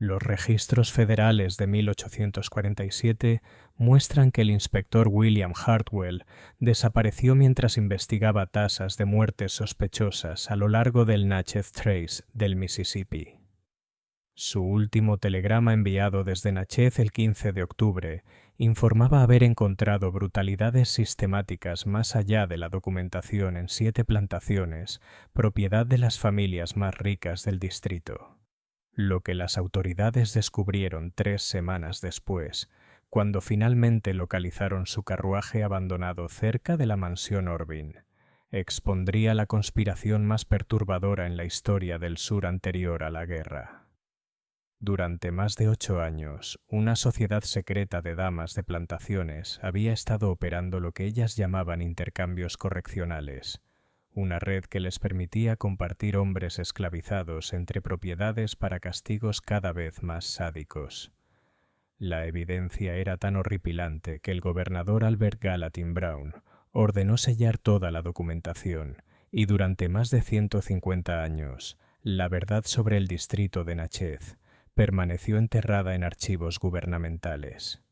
Los registros federales de 1847 muestran que el inspector William Hartwell desapareció mientras investigaba tasas de muertes sospechosas a lo largo del Natchez Trace del Mississippi. Su último telegrama enviado desde Natchez el 15 de octubre informaba haber encontrado brutalidades sistemáticas más allá de la documentación en 7 plantaciones, propiedad de las familias más ricas del distrito. Lo que las autoridades descubrieron 3 semanas después, cuando finalmente localizaron su carruaje abandonado cerca de la mansión Orvin, expondría la conspiración más perturbadora en la historia del sur anterior a la guerra. Durante más de 8 años, una sociedad secreta de damas de plantaciones había estado operando lo que ellas llamaban intercambios correccionales, una red que les permitía compartir hombres esclavizados entre propiedades para castigos cada vez más sádicos. La evidencia era tan horripilante que el gobernador Albert Gallatin Brown ordenó sellar toda la documentación y durante más de 150 años, la verdad sobre el distrito de Natchez permaneció enterrada en archivos gubernamentales.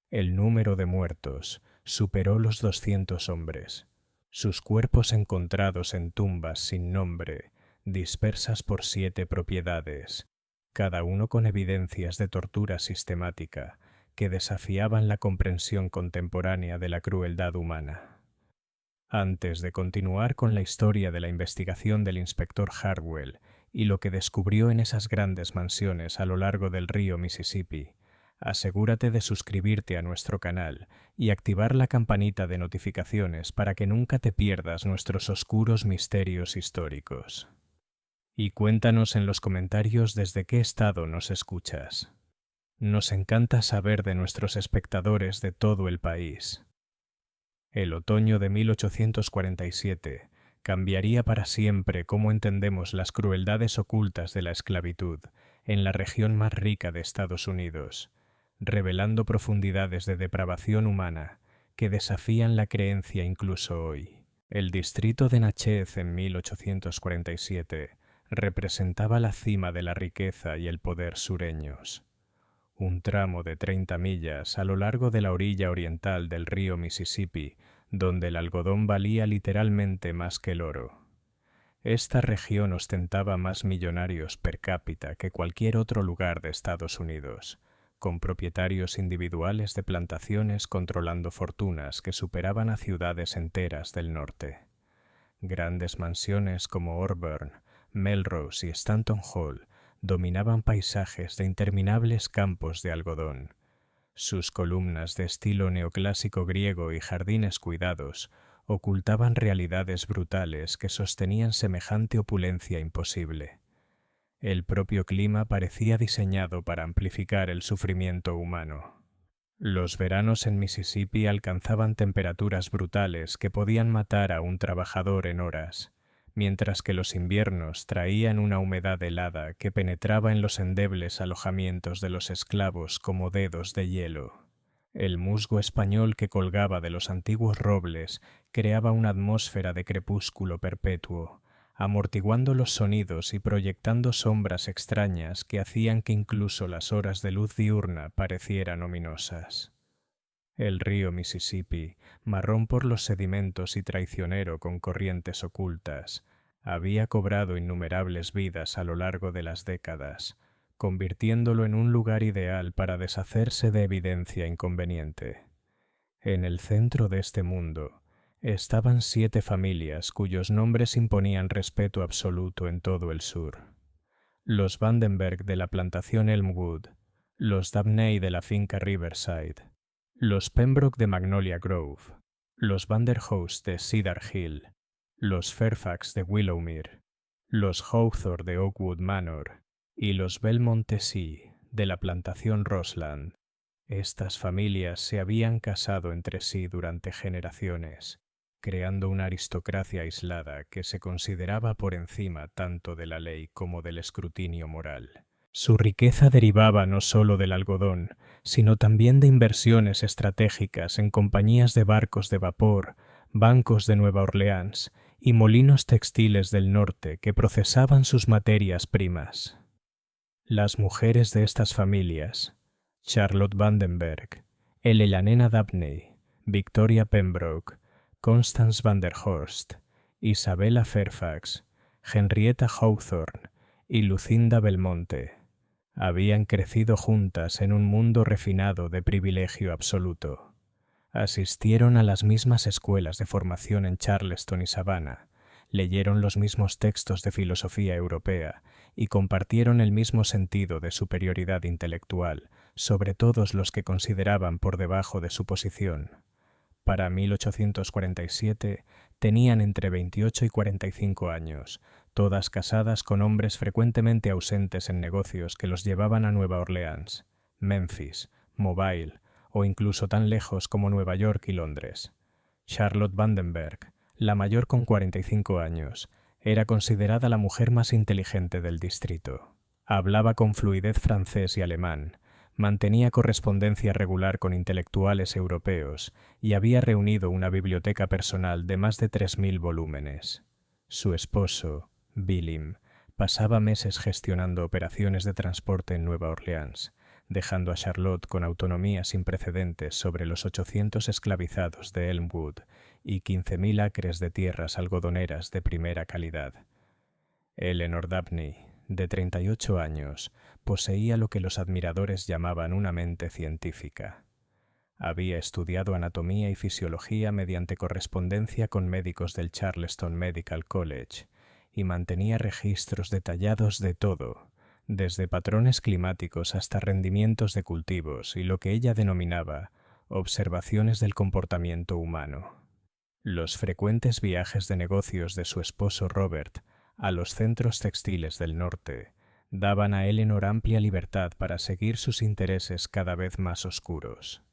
El número de muertos superó los 200 hombres. Sus cuerpos encontrados en tumbas sin nombre, dispersas por 7 propiedades, cada uno con evidencias de tortura sistemática que desafiaban la comprensión contemporánea de la crueldad humana. Antes de continuar con la historia de la investigación del inspector Hartwell y lo que descubrió en esas grandes mansiones a lo largo del río Mississippi, asegúrate de suscribirte a nuestro canal y activar la campanita de notificaciones para que nunca te pierdas nuestros oscuros misterios históricos. Y cuéntanos en los comentarios desde qué estado nos escuchas. Nos encanta saber de nuestros espectadores de todo el país. El otoño de 1847 cambiaría para siempre cómo entendemos las crueldades ocultas de la esclavitud en la región más rica de Estados Unidos, revelando profundidades de depravación humana que desafían la creencia incluso hoy. El distrito de Natchez en 1847 representaba la cima de la riqueza y el poder sureños. Un tramo de 30 millas a lo largo de la orilla oriental del río Mississippi, donde el algodón valía literalmente más que el oro. Esta región ostentaba más millonarios per cápita que cualquier otro lugar de Estados Unidos, con propietarios individuales de plantaciones controlando fortunas que superaban a ciudades enteras del norte. Grandes mansiones como Auburn, Melrose y Stanton Hall dominaban paisajes de interminables campos de algodón. Sus columnas de estilo neoclásico griego y jardines cuidados ocultaban realidades brutales que sostenían semejante opulencia imposible. El propio clima parecía diseñado para amplificar el sufrimiento humano. Los veranos en Mississippi alcanzaban temperaturas brutales que podían matar a un trabajador en horas, mientras que los inviernos traían una humedad helada que penetraba en los endebles alojamientos de los esclavos como dedos de hielo. El musgo español que colgaba de los antiguos robles creaba una atmósfera de crepúsculo perpetuo, amortiguando los sonidos y proyectando sombras extrañas que hacían que incluso las horas de luz diurna parecieran ominosas. El río Mississippi, marrón por los sedimentos y traicionero con corrientes ocultas, había cobrado innumerables vidas a lo largo de las décadas, convirtiéndolo en un lugar ideal para deshacerse de evidencia inconveniente. En el centro de este mundo estaban 7 familias cuyos nombres imponían respeto absoluto en todo el sur. Los Vandenberg de la plantación Elmwood, los Dabney de la finca Riverside, los Pembroke de Magnolia Grove, los Vanderhost de Cedar Hill, los Fairfax de Willowmere, los Hawthorne de Oakwood Manor y los Belmont-Tessy de la plantación Roseland. Estas familias se habían casado entre sí durante generaciones, creando una aristocracia aislada que se consideraba por encima tanto de la ley como del escrutinio moral. Su riqueza derivaba no solo del algodón, sino también de inversiones estratégicas en compañías de barcos de vapor, bancos de Nueva Orleans y molinos textiles del norte que procesaban sus materias primas. Las mujeres de estas familias, Charlotte Vandenberg, Elena Dabney, Victoria Pembroke, Constance van der Horst, Isabella Fairfax, Henrietta Hawthorne y Lucinda Belmonte, habían crecido juntas en un mundo refinado de privilegio absoluto. Asistieron a las mismas escuelas de formación en Charleston y Savannah, leyeron los mismos textos de filosofía europea y compartieron el mismo sentido de superioridad intelectual sobre todos los que consideraban por debajo de su posición. Para 1847 tenían entre 28 y 45 años, todas casadas con hombres frecuentemente ausentes en negocios que los llevaban a Nueva Orleans, Memphis, Mobile o incluso tan lejos como Nueva York y Londres. Charlotte Vandenberg, la mayor con 45 años, era considerada la mujer más inteligente del distrito. Hablaba con fluidez francés y alemán, mantenía correspondencia regular con intelectuales europeos y había reunido una biblioteca personal de más de 3.000 volúmenes. Su esposo, William, pasaba meses gestionando operaciones de transporte en Nueva Orleans, dejando a Charlotte con autonomía sin precedentes sobre los 800 esclavizados de Elmwood y 15.000 acres de tierras algodoneras de primera calidad. Eleanor Dabney, de 38 años, poseía lo que los admiradores llamaban una mente científica. Había estudiado anatomía y fisiología mediante correspondencia con médicos del Charleston Medical College y mantenía registros detallados de todo, desde patrones climáticos hasta rendimientos de cultivos y lo que ella denominaba observaciones del comportamiento humano. Los frecuentes viajes de negocios de su esposo Robert a los centros textiles del norte daban a Eleanor amplia libertad para seguir sus intereses cada vez más oscuros.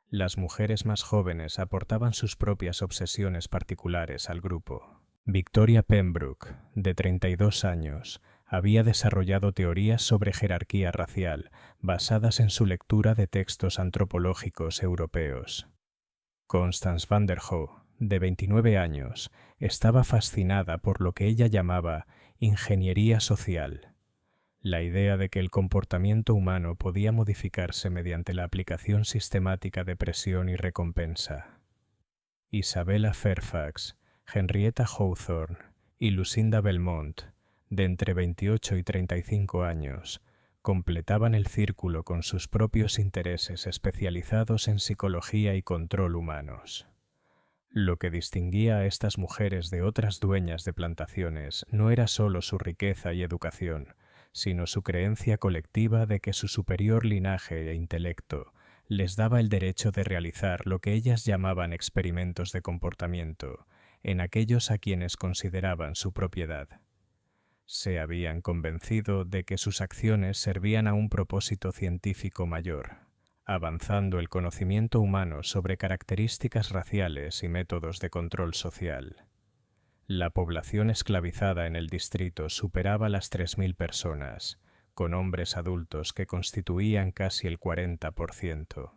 Las mujeres más jóvenes aportaban sus propias obsesiones particulares al grupo. Victoria Pembroke, de 32 años, había desarrollado teorías sobre jerarquía racial basadas en su lectura de textos antropológicos europeos. Constance van der Horst, de 29 años, estaba fascinada por lo que ella llamaba ingeniería social, la idea de que el comportamiento humano podía modificarse mediante la aplicación sistemática de presión y recompensa. Isabella Fairfax, Henrietta Hawthorne y Lucinda Belmont, de entre 28 y 35 años, completaban el círculo con sus propios intereses especializados en psicología y control humanos. Lo que distinguía a estas mujeres de otras dueñas de plantaciones no era solo su riqueza y educación, sino su creencia colectiva de que su superior linaje e intelecto les daba el derecho de realizar lo que ellas llamaban experimentos de comportamiento en aquellos a quienes consideraban su propiedad. Se habían convencido de que sus acciones servían a un propósito científico mayor, avanzando el conocimiento humano sobre características raciales y métodos de control social. La población esclavizada en el distrito superaba las 3.000 personas, con hombres adultos que constituían casi el 40%.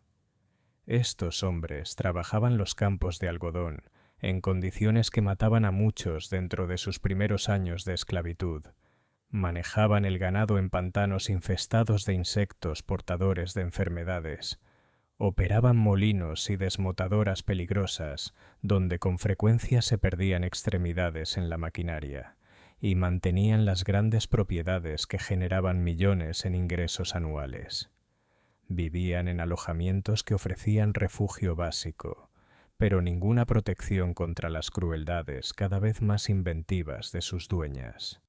Estos hombres trabajaban los campos de algodón en condiciones que mataban a muchos dentro de sus primeros años de esclavitud. Manejaban el ganado en pantanos infestados de insectos portadores de enfermedades. Operaban molinos y desmotadoras peligrosas, donde con frecuencia se perdían extremidades en la maquinaria, y mantenían las grandes propiedades que generaban millones en ingresos anuales. Vivían en alojamientos que ofrecían refugio básico, pero ninguna protección contra las crueldades cada vez más inventivas de sus dueñas.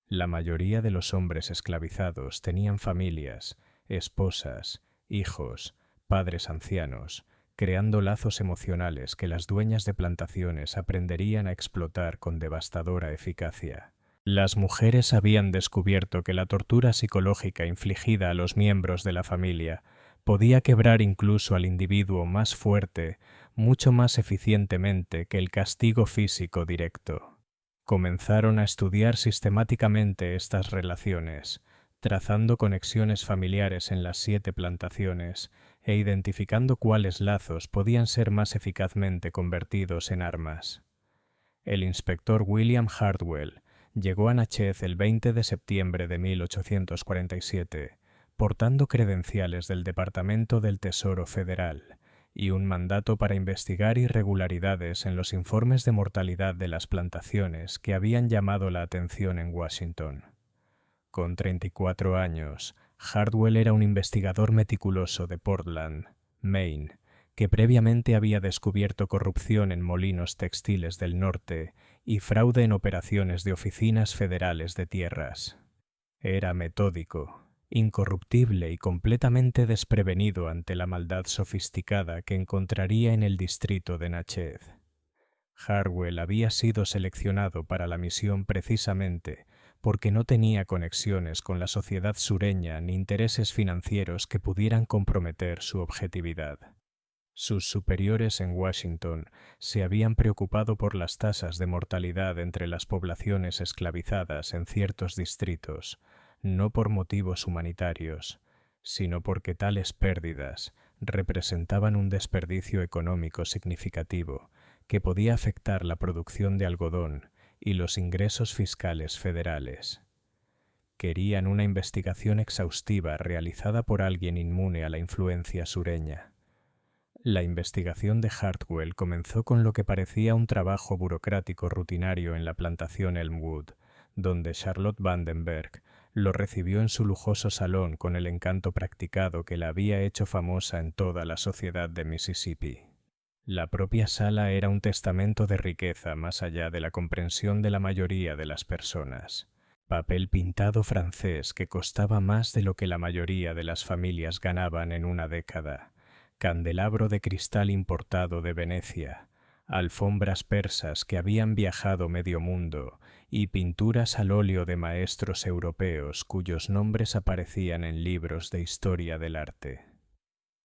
La mayoría de los hombres esclavizados tenían familias, esposas, hijos, padres ancianos, creando lazos emocionales que las dueñas de plantaciones aprenderían a explotar con devastadora eficacia. Las mujeres habían descubierto que la tortura psicológica infligida a los miembros de la familia podía quebrar incluso al individuo más fuerte mucho más eficientemente que el castigo físico directo. Comenzaron a estudiar sistemáticamente estas relaciones, trazando conexiones familiares en las 7 plantaciones e identificando cuáles lazos podían ser más eficazmente convertidos en armas. El inspector William Hartwell llegó a Natchez el 20 de septiembre de 1847, portando credenciales del Departamento del Tesoro Federal y un mandato para investigar irregularidades en los informes de mortalidad de las plantaciones que habían llamado la atención en Washington. Con 34 años, Hartwell era un investigador meticuloso de Portland, Maine, que previamente había descubierto corrupción en molinos textiles del norte y fraude en operaciones de oficinas federales de tierras. Era metódico, incorruptible y completamente desprevenido ante la maldad sofisticada que encontraría en el distrito de Natchez. Hartwell había sido seleccionado para la misión precisamente porque no tenía conexiones con la sociedad sureña ni intereses financieros que pudieran comprometer su objetividad. Sus superiores en Washington se habían preocupado por las tasas de mortalidad entre las poblaciones esclavizadas en ciertos distritos, no por motivos humanitarios, sino porque tales pérdidas representaban un desperdicio económico significativo que podía afectar la producción de algodón y los ingresos fiscales federales. Querían una investigación exhaustiva realizada por alguien inmune a la influencia sureña. La investigación de Hartwell comenzó con lo que parecía un trabajo burocrático rutinario en la plantación Elmwood, donde Charlotte Vandenberg lo recibió en su lujoso salón con el encanto practicado que la había hecho famosa en toda la sociedad de Mississippi. La propia sala era un testamento de riqueza más allá de la comprensión de la mayoría de las personas. Papel pintado francés que costaba más de lo que la mayoría de las familias ganaban en una década, candelabro de cristal importado de Venecia, alfombras persas que habían viajado medio mundo y pinturas al óleo de maestros europeos cuyos nombres aparecían en libros de historia del arte.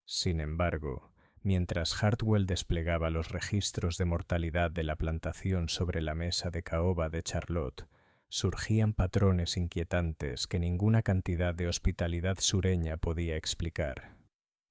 Sin embargo, mientras Hartwell desplegaba los registros de mortalidad de la plantación sobre la mesa de caoba de Charlotte, surgían patrones inquietantes que ninguna cantidad de hospitalidad sureña podía explicar.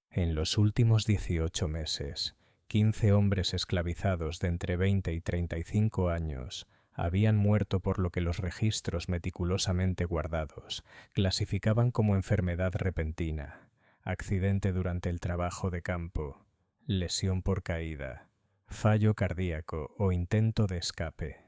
En los últimos 18 meses, 15 hombres esclavizados de entre 20 y 35 años habían muerto por lo que los registros meticulosamente guardados clasificaban como enfermedad repentina, accidente durante el trabajo de campo, lesión por caída, fallo cardíaco o intento de escape.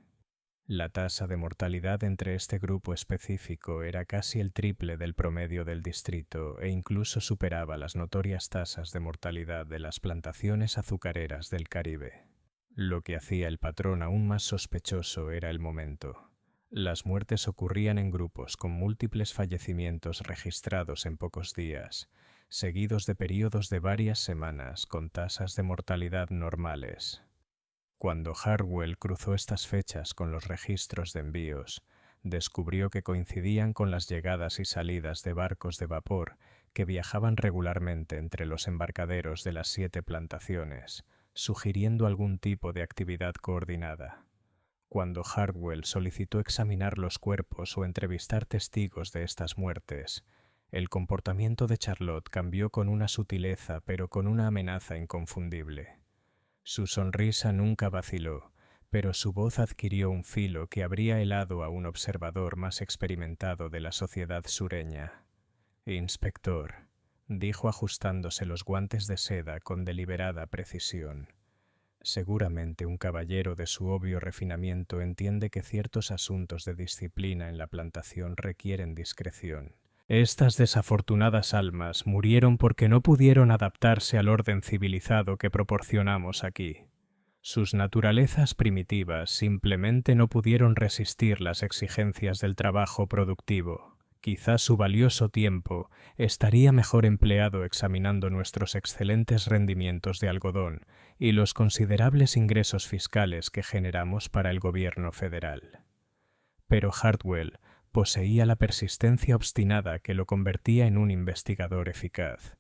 La tasa de mortalidad entre este grupo específico era casi el triple del promedio del distrito e incluso superaba las notorias tasas de mortalidad de las plantaciones azucareras del Caribe. Lo que hacía el patrón aún más sospechoso era el momento. Las muertes ocurrían en grupos con múltiples fallecimientos registrados en pocos días, seguidos de periodos de varias semanas con tasas de mortalidad normales. Cuando Hartwell cruzó estas fechas con los registros de envíos, descubrió que coincidían con las llegadas y salidas de barcos de vapor que viajaban regularmente entre los embarcaderos de las 7 plantaciones, sugiriendo algún tipo de actividad coordinada. Cuando Hartwell solicitó examinar los cuerpos o entrevistar testigos de estas muertes, el comportamiento de Charlotte cambió con una sutileza pero con una amenaza inconfundible. Su sonrisa nunca vaciló, pero su voz adquirió un filo que habría helado a un observador más experimentado de la sociedad sureña. «Inspector», dijo ajustándose los guantes de seda con deliberada precisión. Seguramente un caballero de su obvio refinamiento entiende que ciertos asuntos de disciplina en la plantación requieren discreción. Estas desafortunadas almas murieron porque no pudieron adaptarse al orden civilizado que proporcionamos aquí. Sus naturalezas primitivas simplemente no pudieron resistir las exigencias del trabajo productivo. Quizás su valioso tiempo estaría mejor empleado examinando nuestros excelentes rendimientos de algodón y los considerables ingresos fiscales que generamos para el gobierno federal. Pero Hartwell poseía la persistencia obstinada que lo convertía en un investigador eficaz,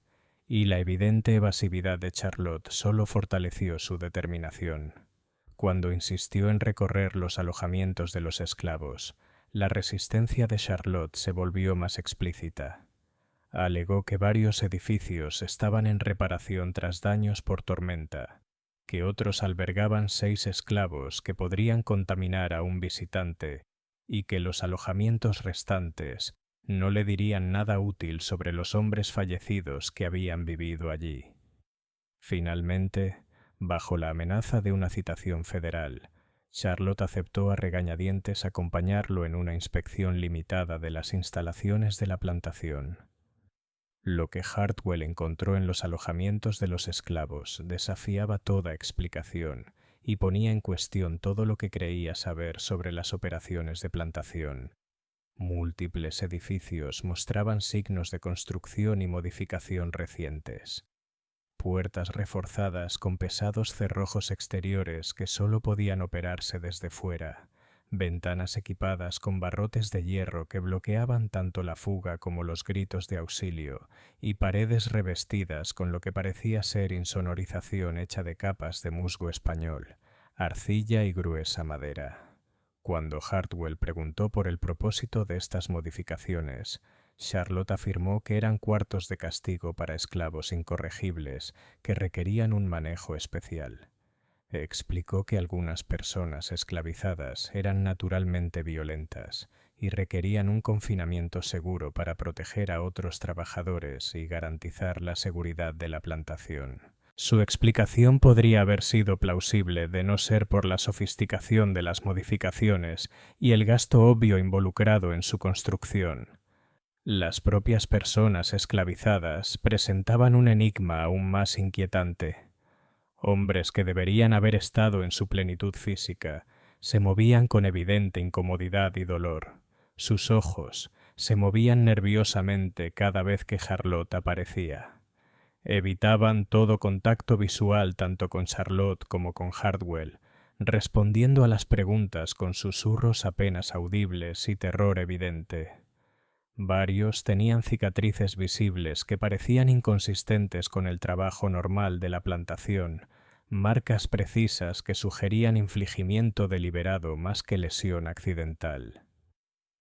y la evidente evasividad de Charlotte solo fortaleció su determinación. Cuando insistió en recorrer los alojamientos de los esclavos, la resistencia de Charlotte se volvió más explícita. Alegó que varios edificios estaban en reparación tras daños por tormenta, que otros albergaban 6 esclavos que podrían contaminar a un visitante, y que los alojamientos restantes no le dirían nada útil sobre los hombres fallecidos que habían vivido allí. Finalmente, bajo la amenaza de una citación federal, Charlotte aceptó a regañadientes acompañarlo en una inspección limitada de las instalaciones de la plantación. Lo que Hartwell encontró en los alojamientos de los esclavos desafiaba toda explicación y ponía en cuestión todo lo que creía saber sobre las operaciones de plantación. Múltiples edificios mostraban signos de construcción y modificación recientes. Puertas reforzadas con pesados cerrojos exteriores que solo podían operarse desde fuera, ventanas equipadas con barrotes de hierro que bloqueaban tanto la fuga como los gritos de auxilio, y paredes revestidas con lo que parecía ser insonorización hecha de capas de musgo español, arcilla y gruesa madera. Cuando Hartwell preguntó por el propósito de estas modificaciones, Charlotte afirmó que eran cuartos de castigo para esclavos incorregibles que requerían un manejo especial. Explicó que algunas personas esclavizadas eran naturalmente violentas y requerían un confinamiento seguro para proteger a otros trabajadores y garantizar la seguridad de la plantación. Su explicación podría haber sido plausible de no ser por la sofisticación de las modificaciones y el gasto obvio involucrado en su construcción. Las propias personas esclavizadas presentaban un enigma aún más inquietante. Hombres que deberían haber estado en su plenitud física se movían con evidente incomodidad y dolor. Sus ojos se movían nerviosamente cada vez que Charlotte aparecía. Evitaban todo contacto visual tanto con Charlotte como con Hartwell, respondiendo a las preguntas con susurros apenas audibles y terror evidente. Varios tenían cicatrices visibles que parecían inconsistentes con el trabajo normal de la plantación, marcas precisas que sugerían infligimiento deliberado más que lesión accidental.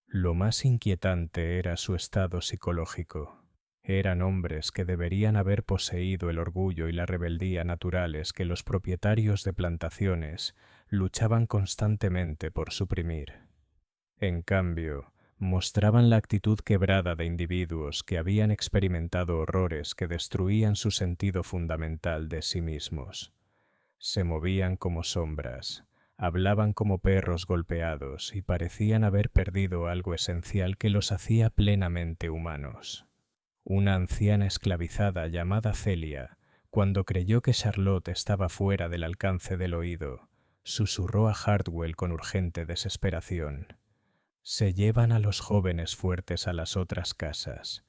Lo más inquietante era su estado psicológico. Eran hombres que deberían haber poseído el orgullo y la rebeldía naturales que los propietarios de plantaciones luchaban constantemente por suprimir. En cambio, mostraban la actitud quebrada de individuos que habían experimentado horrores que destruían su sentido fundamental de sí mismos. Se movían como sombras, hablaban como perros golpeados y parecían haber perdido algo esencial que los hacía plenamente humanos. Una anciana esclavizada llamada Celia, cuando creyó que Charlotte estaba fuera del alcance del oído, susurró a Hartwell con urgente desesperación: «Se llevan a los jóvenes fuertes a las otras casas.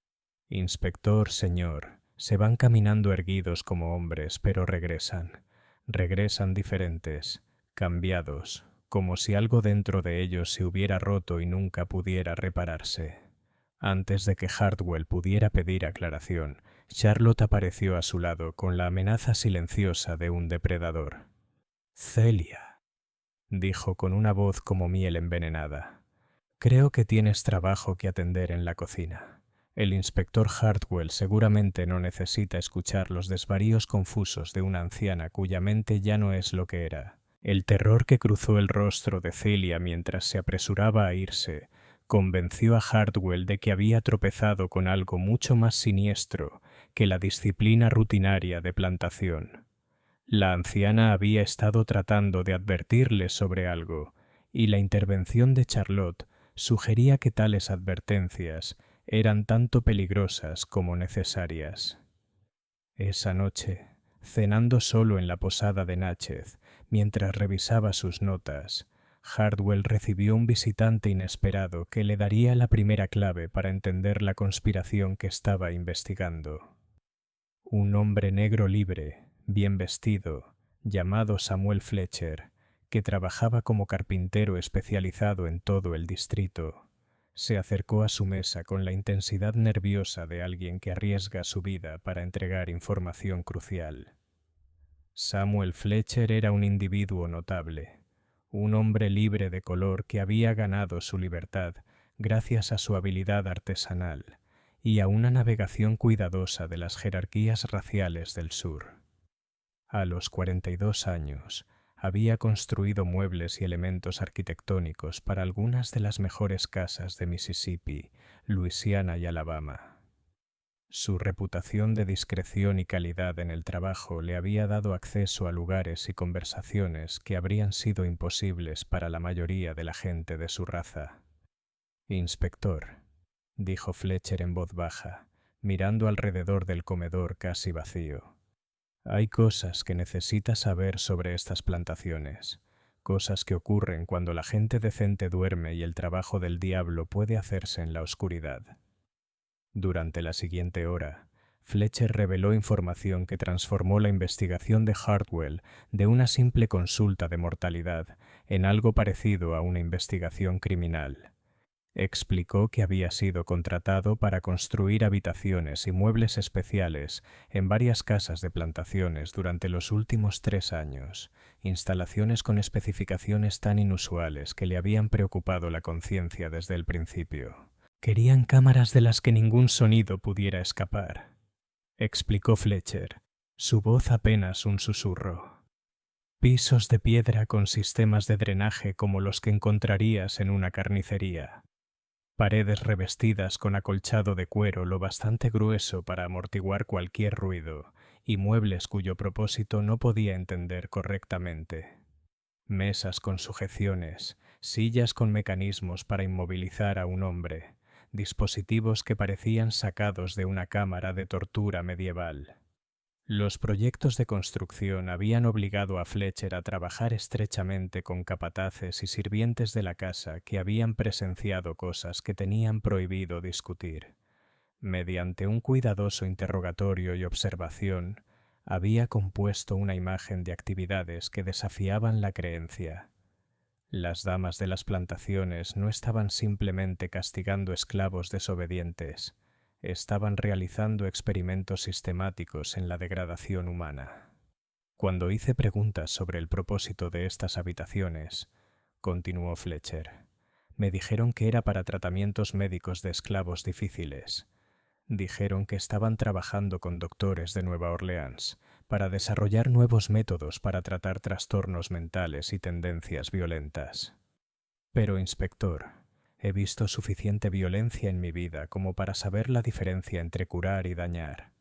Inspector, señor, se van caminando erguidos como hombres, pero regresan. Regresan diferentes, cambiados, como si algo dentro de ellos se hubiera roto y nunca pudiera repararse». Antes de que Hartwell pudiera pedir aclaración, Charlotte apareció a su lado con la amenaza silenciosa de un depredador. «Celia», dijo con una voz como miel envenenada, «creo que tienes trabajo que atender en la cocina. El inspector Hartwell seguramente no necesita escuchar los desvaríos confusos de una anciana cuya mente ya no es lo que era». El terror que cruzó el rostro de Celia mientras se apresuraba a irse convenció a Hartwell de que había tropezado con algo mucho más siniestro que la disciplina rutinaria de plantación. La anciana había estado tratando de advertirle sobre algo, y la intervención de Charlotte sugería que tales advertencias eran tanto peligrosas como necesarias. Esa noche, cenando solo en la posada de Natchez, mientras revisaba sus notas, Hartwell recibió un visitante inesperado que le daría la primera clave para entender la conspiración que estaba investigando. Un hombre negro libre, bien vestido, llamado Samuel Fletcher, que trabajaba como carpintero especializado en todo el distrito, se acercó a su mesa con la intensidad nerviosa de alguien que arriesga su vida para entregar información crucial. Samuel Fletcher era un individuo notable, un hombre libre de color que había ganado su libertad gracias a su habilidad artesanal y a una navegación cuidadosa de las jerarquías raciales del sur. A los 42 años, había construido muebles y elementos arquitectónicos para algunas de las mejores casas de Mississippi, Luisiana y Alabama. Su reputación de discreción y calidad en el trabajo le había dado acceso a lugares y conversaciones que habrían sido imposibles para la mayoría de la gente de su raza. «Inspector», dijo Fletcher en voz baja, mirando alrededor del comedor casi vacío. «Hay cosas que necesita saber sobre estas plantaciones, cosas que ocurren cuando la gente decente duerme y el trabajo del diablo puede hacerse en la oscuridad». Durante la siguiente hora, Fletcher reveló información que transformó la investigación de Hartwell de una simple consulta de mortalidad en algo parecido a una investigación criminal. Explicó que había sido contratado para construir habitaciones y muebles especiales en varias casas de plantaciones durante los últimos 3 años, instalaciones con especificaciones tan inusuales que le habían preocupado la conciencia desde el principio. «Querían cámaras de las que ningún sonido pudiera escapar», explicó Fletcher, su voz apenas un susurro. «Pisos de piedra con sistemas de drenaje como los que encontrarías en una carnicería. Paredes revestidas con acolchado de cuero lo bastante grueso para amortiguar cualquier ruido y muebles cuyo propósito no podía entender correctamente. Mesas con sujeciones, sillas con mecanismos para inmovilizar a un hombre, dispositivos que parecían sacados de una cámara de tortura medieval». Los proyectos de construcción habían obligado a Fletcher a trabajar estrechamente con capataces y sirvientes de la casa que habían presenciado cosas que tenían prohibido discutir. Mediante un cuidadoso interrogatorio y observación, había compuesto una imagen de actividades que desafiaban la creencia. Las damas de las plantaciones no estaban simplemente castigando esclavos desobedientes, estaban realizando experimentos sistemáticos en la degradación humana. «Cuando hice preguntas sobre el propósito de estas habitaciones», continuó Fletcher, «me dijeron que era para tratamientos médicos de esclavos difíciles. Dijeron que estaban trabajando con doctores de Nueva Orleans para desarrollar nuevos métodos para tratar trastornos mentales y tendencias violentas. Pero, inspector, he visto suficiente violencia en mi vida como para saber la diferencia entre curar y dañar».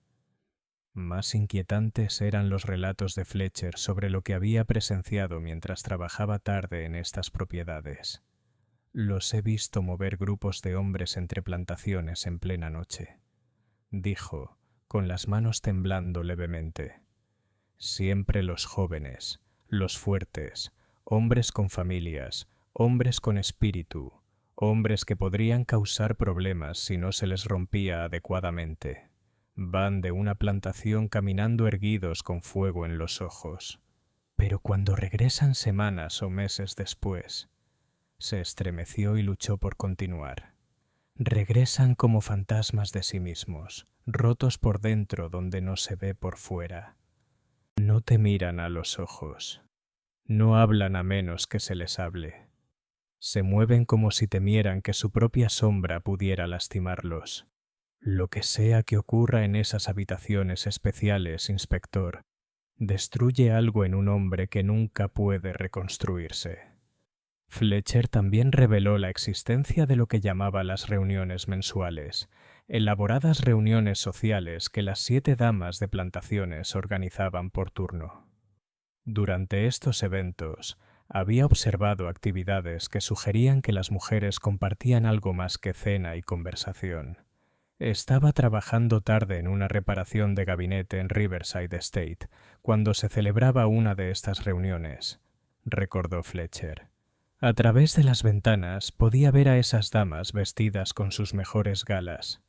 Más inquietantes eran los relatos de Fletcher sobre lo que había presenciado mientras trabajaba tarde en estas propiedades. «Los he visto mover grupos de hombres entre plantaciones en plena noche», dijo, con las manos temblando levemente. «Siempre los jóvenes, los fuertes, hombres con familias, hombres con espíritu, hombres que podrían causar problemas si no se les rompía adecuadamente. Van de una plantación caminando erguidos con fuego en los ojos. Pero cuando regresan semanas o meses después», se estremeció y luchó por continuar, «regresan como fantasmas de sí mismos, rotos por dentro donde no se ve por fuera. No te miran a los ojos. No hablan a menos que se les hable. Se mueven como si temieran que su propia sombra pudiera lastimarlos. Lo que sea que ocurra en esas habitaciones especiales, inspector, destruye algo en un hombre que nunca puede reconstruirse». Fletcher también reveló la existencia de lo que llamaba las reuniones mensuales, elaboradas reuniones sociales que las 7 damas de plantaciones organizaban por turno. Durante estos eventos, había observado actividades que sugerían que las mujeres compartían algo más que cena y conversación. Estaba trabajando tarde en una reparación de gabinete en Riverside Estate cuando se celebraba una de estas reuniones, recordó Fletcher. A través de las ventanas podía ver a esas damas vestidas con sus mejores galas,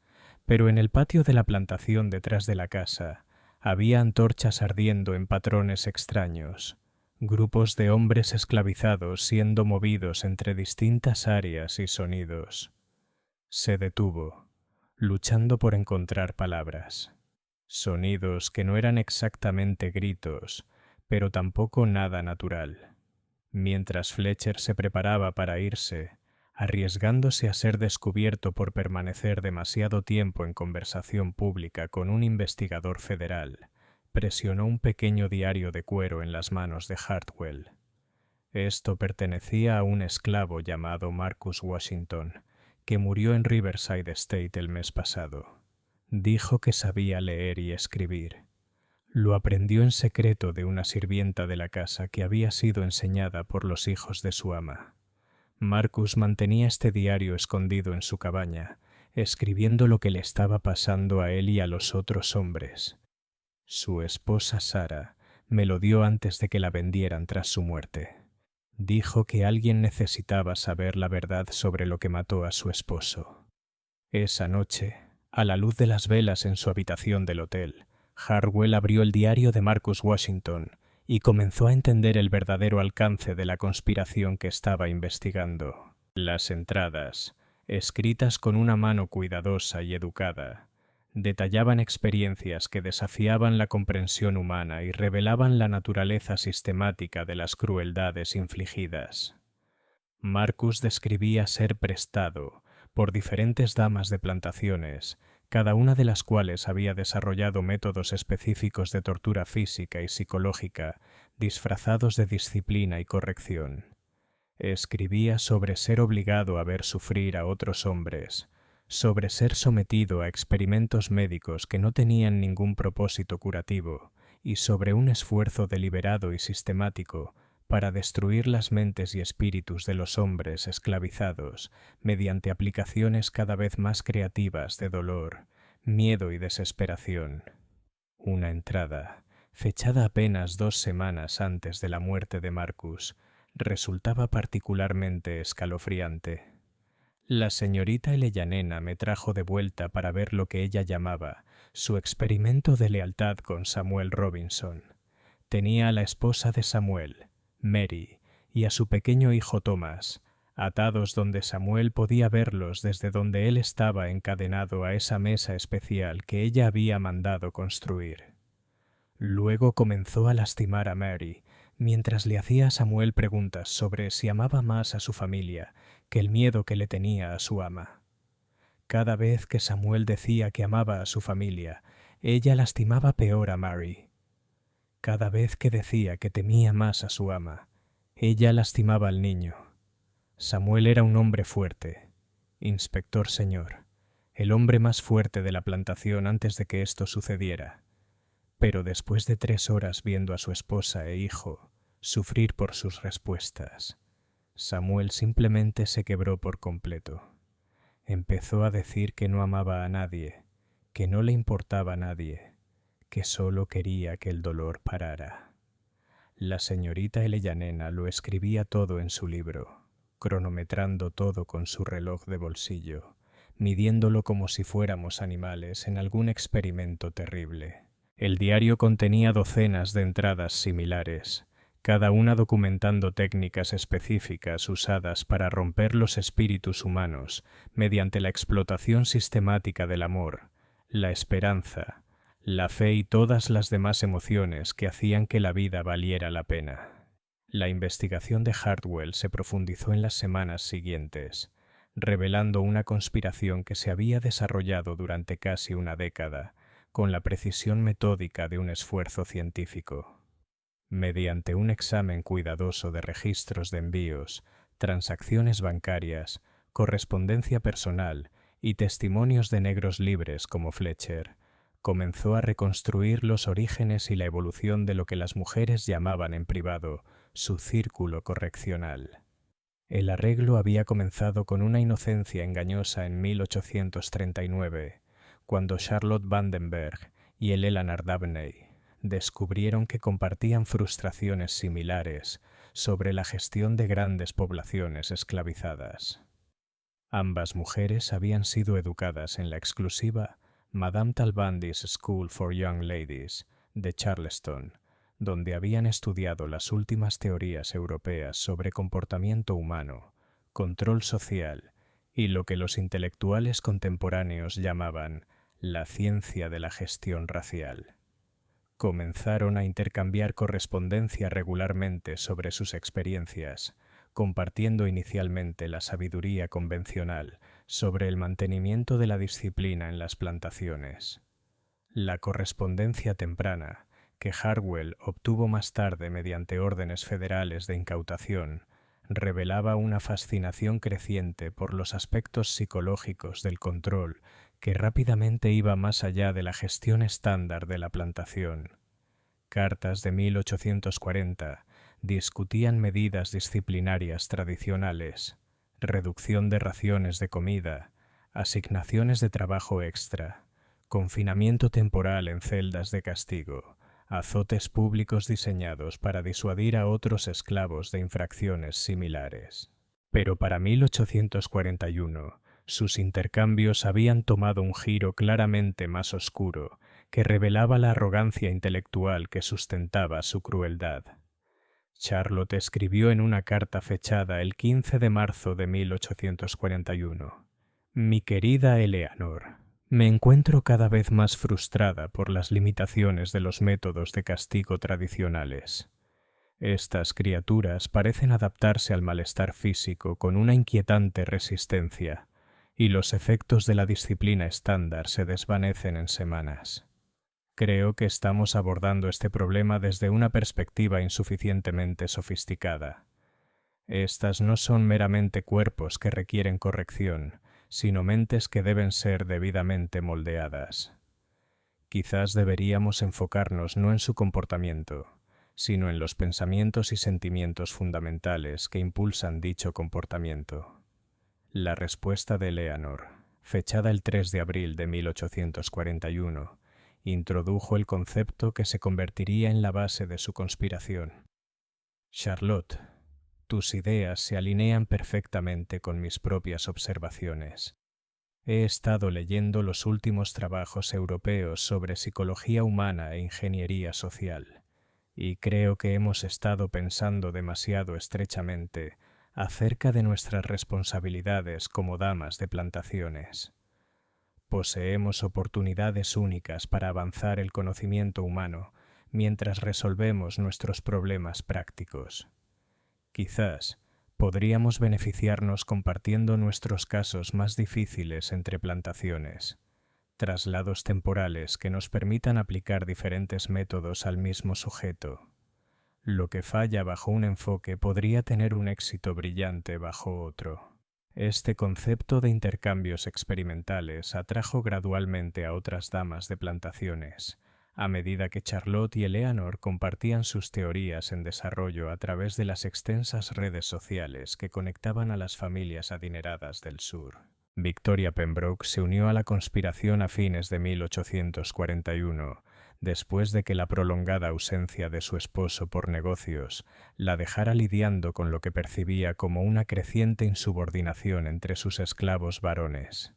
pero en el patio de la plantación detrás de la casa había antorchas ardiendo en patrones extraños, grupos de hombres esclavizados siendo movidos entre distintas áreas y sonidos. Se detuvo, luchando por encontrar palabras. Sonidos que no eran exactamente gritos, pero tampoco nada natural. Mientras Fletcher se preparaba para irse, arriesgándose a ser descubierto por permanecer demasiado tiempo en conversación pública con un investigador federal, presionó un pequeño diario de cuero en las manos de Hartwell. Esto pertenecía a un esclavo llamado Marcus Washington, que murió en Riverside State el mes pasado. Dijo que sabía leer y escribir. Lo aprendió en secreto de una sirvienta de la casa que había sido enseñada por los hijos de su ama. Marcus mantenía este diario escondido en su cabaña, escribiendo lo que le estaba pasando a él y a los otros hombres. Su esposa Sara me lo dio antes de que la vendieran tras su muerte. Dijo que alguien necesitaba saber la verdad sobre lo que mató a su esposo. Esa noche, a la luz de las velas en su habitación del hotel, Hartwell abrió el diario de Marcus Washington y comenzó a entender el verdadero alcance de la conspiración que estaba investigando. Las entradas, escritas con una mano cuidadosa y educada, detallaban experiencias que desafiaban la comprensión humana y revelaban la naturaleza sistemática de las crueldades infligidas. Marcus describía ser prestado por diferentes damas de plantaciones, cada una de las cuales había desarrollado métodos específicos de tortura física y psicológica, disfrazados de disciplina y corrección. Escribía sobre ser obligado a ver sufrir a otros hombres, sobre ser sometido a experimentos médicos que no tenían ningún propósito curativo, y sobre un esfuerzo deliberado y sistemático para destruir las mentes y espíritus de los hombres esclavizados mediante aplicaciones cada vez más creativas de dolor, miedo y desesperación. Una entrada, fechada apenas 2 semanas antes de la muerte de Marcus, resultaba particularmente escalofriante. La señorita Eleyanena me trajo de vuelta para ver lo que ella llamaba su experimento de lealtad con Samuel Robinson. Tenía a la esposa de Samuel, Mary, y a su pequeño hijo Thomas, atados donde Samuel podía verlos desde donde él estaba encadenado a esa mesa especial que ella había mandado construir. Luego comenzó a lastimar a Mary, mientras le hacía a Samuel preguntas sobre si amaba más a su familia que el miedo que le tenía a su ama. Cada vez que Samuel decía que amaba a su familia, ella lastimaba peor a Mary. Cada vez que decía que temía más a su ama, ella lastimaba al niño. Samuel era un hombre fuerte, inspector señor, el hombre más fuerte de la plantación antes de que esto sucediera. Pero después de 3 horas viendo a su esposa e hijo sufrir por sus respuestas, Samuel simplemente se quebró por completo. Empezó a decir que no amaba a nadie, que no le importaba a nadie, que solo quería que el dolor parara. La señorita Eleyanena lo escribía todo en su libro, cronometrando todo con su reloj de bolsillo, midiéndolo como si fuéramos animales en algún experimento terrible. El diario contenía docenas de entradas similares, cada una documentando técnicas específicas usadas para romper los espíritus humanos mediante la explotación sistemática del amor, la esperanza, la fe y todas las demás emociones que hacían que la vida valiera la pena. La investigación de Hartwell se profundizó en las semanas siguientes, revelando una conspiración que se había desarrollado durante casi una década, con la precisión metódica de un esfuerzo científico. Mediante un examen cuidadoso de registros de envíos, transacciones bancarias, correspondencia personal y testimonios de negros libres como Fletcher, comenzó a reconstruir los orígenes y la evolución de lo que las mujeres llamaban en privado su círculo correccional. El arreglo había comenzado con una inocencia engañosa en 1839, cuando Charlotte Vandenberg y Eleanor Dabney descubrieron que compartían frustraciones similares sobre la gestión de grandes poblaciones esclavizadas. Ambas mujeres habían sido educadas en la exclusiva Madame Talbandy's School for Young Ladies de Charleston, donde habían estudiado las últimas teorías europeas sobre comportamiento humano, control social y lo que los intelectuales contemporáneos llamaban la ciencia de la gestión racial. Comenzaron a intercambiar correspondencia regularmente sobre sus experiencias, compartiendo inicialmente la sabiduría convencional sobre el mantenimiento de la disciplina en las plantaciones. La correspondencia temprana, que Hartwell obtuvo más tarde mediante órdenes federales de incautación, revelaba una fascinación creciente por los aspectos psicológicos del control que rápidamente iba más allá de la gestión estándar de la plantación. Cartas de 1840 discutían medidas disciplinarias tradicionales, reducción de raciones de comida, asignaciones de trabajo extra, confinamiento temporal en celdas de castigo, azotes públicos diseñados para disuadir a otros esclavos de infracciones similares. Pero para 1841, sus intercambios habían tomado un giro claramente más oscuro, que revelaba la arrogancia intelectual que sustentaba su crueldad. Charlotte escribió en una carta fechada el 15 de marzo de 1841: «Mi querida Eleanor, me encuentro cada vez más frustrada por las limitaciones de los métodos de castigo tradicionales. Estas criaturas parecen adaptarse al malestar físico con una inquietante resistencia, y los efectos de la disciplina estándar se desvanecen en semanas. Creo que estamos abordando este problema desde una perspectiva insuficientemente sofisticada. Estas no son meramente cuerpos que requieren corrección, sino mentes que deben ser debidamente moldeadas. Quizás deberíamos enfocarnos no en su comportamiento, sino en los pensamientos y sentimientos fundamentales que impulsan dicho comportamiento». La respuesta de Eleanor, fechada el 3 de abril de 1841, introdujo el concepto que se convertiría en la base de su conspiración. «Charlotte, tus ideas se alinean perfectamente con mis propias observaciones. He estado leyendo los últimos trabajos europeos sobre psicología humana e ingeniería social, y creo que hemos estado pensando demasiado estrechamente acerca de nuestras responsabilidades como damas de plantaciones. Poseemos oportunidades únicas para avanzar el conocimiento humano mientras resolvemos nuestros problemas prácticos. Quizás podríamos beneficiarnos compartiendo nuestros casos más difíciles entre plantaciones, traslados temporales que nos permitan aplicar diferentes métodos al mismo sujeto. Lo que falla bajo un enfoque podría tener un éxito brillante bajo otro». Este concepto de intercambios experimentales atrajo gradualmente a otras damas de plantaciones, a medida que Charlotte y Eleanor compartían sus teorías en desarrollo a través de las extensas redes sociales que conectaban a las familias adineradas del sur. Victoria Pembroke se unió a la conspiración a fines de 1841, después de que la prolongada ausencia de su esposo por negocios la dejara lidiando con lo que percibía como una creciente insubordinación entre sus esclavos varones.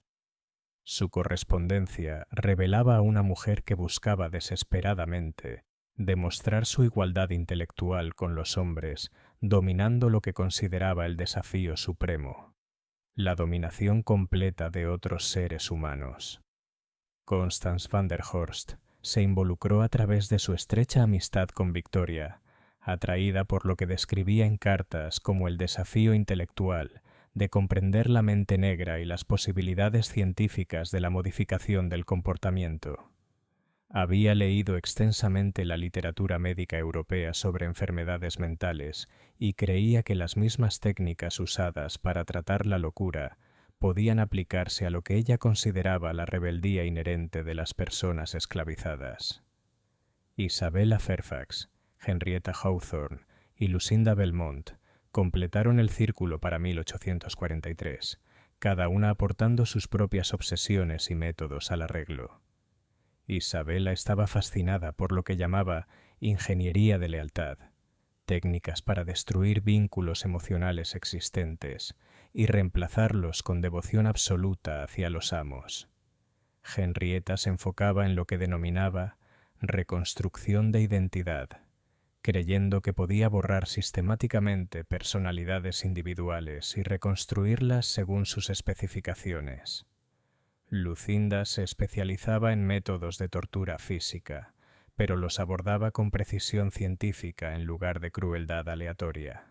Su correspondencia revelaba a una mujer que buscaba desesperadamente demostrar su igualdad intelectual con los hombres, dominando lo que consideraba el desafío supremo: la dominación completa de otros seres humanos. Constance van der Horst se involucró a través de su estrecha amistad con Victoria, atraída por lo que describía en cartas como el desafío intelectual de comprender la mente negra y las posibilidades científicas de la modificación del comportamiento. Había leído extensamente la literatura médica europea sobre enfermedades mentales y creía que las mismas técnicas usadas para tratar la locura podían aplicarse a lo que ella consideraba la rebeldía inherente de las personas esclavizadas. Isabella Fairfax, Henrietta Hawthorne y Lucinda Belmont completaron el círculo para 1843, cada una aportando sus propias obsesiones y métodos al arreglo. Isabella estaba fascinada por lo que llamaba ingeniería de lealtad, técnicas para destruir vínculos emocionales existentes y reemplazarlos con devoción absoluta hacia los amos. Henrietta se enfocaba en lo que denominaba reconstrucción de identidad, creyendo que podía borrar sistemáticamente personalidades individuales y reconstruirlas según sus especificaciones. Lucinda se especializaba en métodos de tortura física, pero los abordaba con precisión científica en lugar de crueldad aleatoria.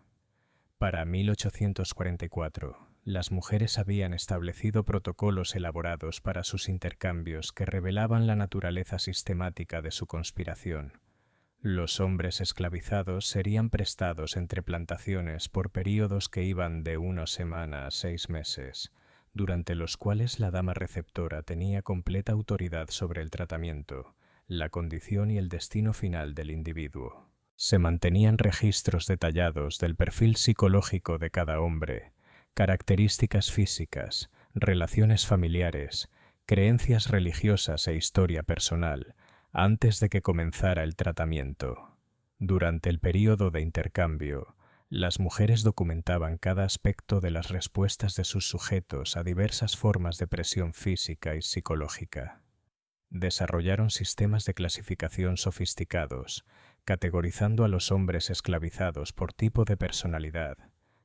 Para 1844, las mujeres habían establecido protocolos elaborados para sus intercambios que revelaban la naturaleza sistemática de su conspiración, Los hombres esclavizados serían prestados entre plantaciones por períodos que iban de 1 semana a 6 meses, durante los cuales la dama receptora tenía completa autoridad sobre el tratamiento, la condición y el destino final del individuo. Se mantenían registros detallados del perfil psicológico de cada hombre, características físicas, relaciones familiares, creencias religiosas e historia personal, antes de que comenzara el tratamiento. Durante el período de intercambio, las mujeres documentaban cada aspecto de las respuestas de sus sujetos a diversas formas de presión física y psicológica. Desarrollaron sistemas de clasificación sofisticados, categorizando a los hombres esclavizados por tipo de personalidad,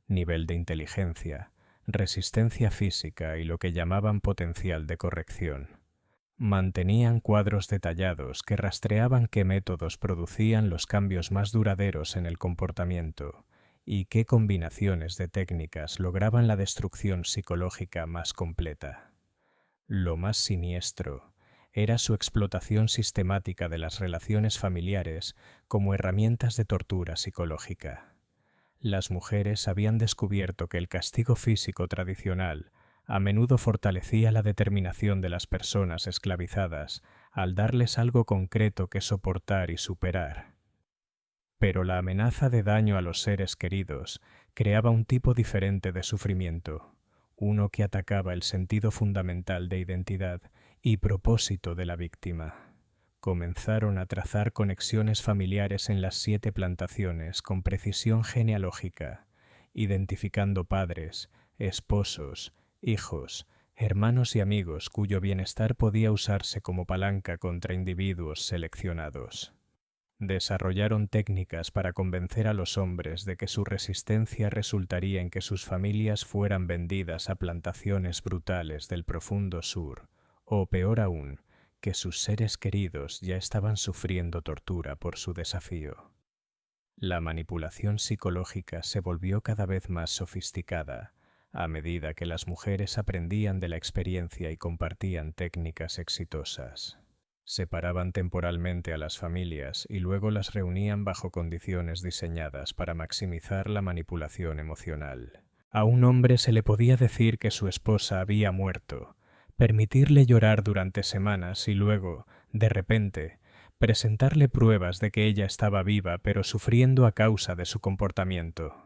nivel de inteligencia, resistencia física y lo que llamaban potencial de corrección. Mantenían cuadros detallados que rastreaban qué métodos producían los cambios más duraderos en el comportamiento y qué combinaciones de técnicas lograban la destrucción psicológica más completa. Lo más siniestro era su explotación sistemática de las relaciones familiares como herramientas de tortura psicológica. Las mujeres habían descubierto que el castigo físico tradicional a menudo fortalecía la determinación de las personas esclavizadas al darles algo concreto que soportar y superar. Pero la amenaza de daño a los seres queridos creaba un tipo diferente de sufrimiento, uno que atacaba el sentido fundamental de identidad y propósito de la víctima. Comenzaron a trazar conexiones familiares en las 7 plantaciones con precisión genealógica, identificando padres, esposos, hijos, hermanos y amigos cuyo bienestar podía usarse como palanca contra individuos seleccionados. Desarrollaron técnicas para convencer a los hombres de que su resistencia resultaría en que sus familias fueran vendidas a plantaciones brutales del profundo sur, o peor aún, que sus seres queridos ya estaban sufriendo tortura por su desafío. La manipulación psicológica se volvió cada vez más sofisticada a medida que las mujeres aprendían de la experiencia y compartían técnicas exitosas. Separaban temporalmente a las familias y luego las reunían bajo condiciones diseñadas para maximizar la manipulación emocional. A un hombre se le podía decir que su esposa había muerto, permitirle llorar durante semanas y luego, de repente, presentarle pruebas de que ella estaba viva pero sufriendo a causa de su comportamiento.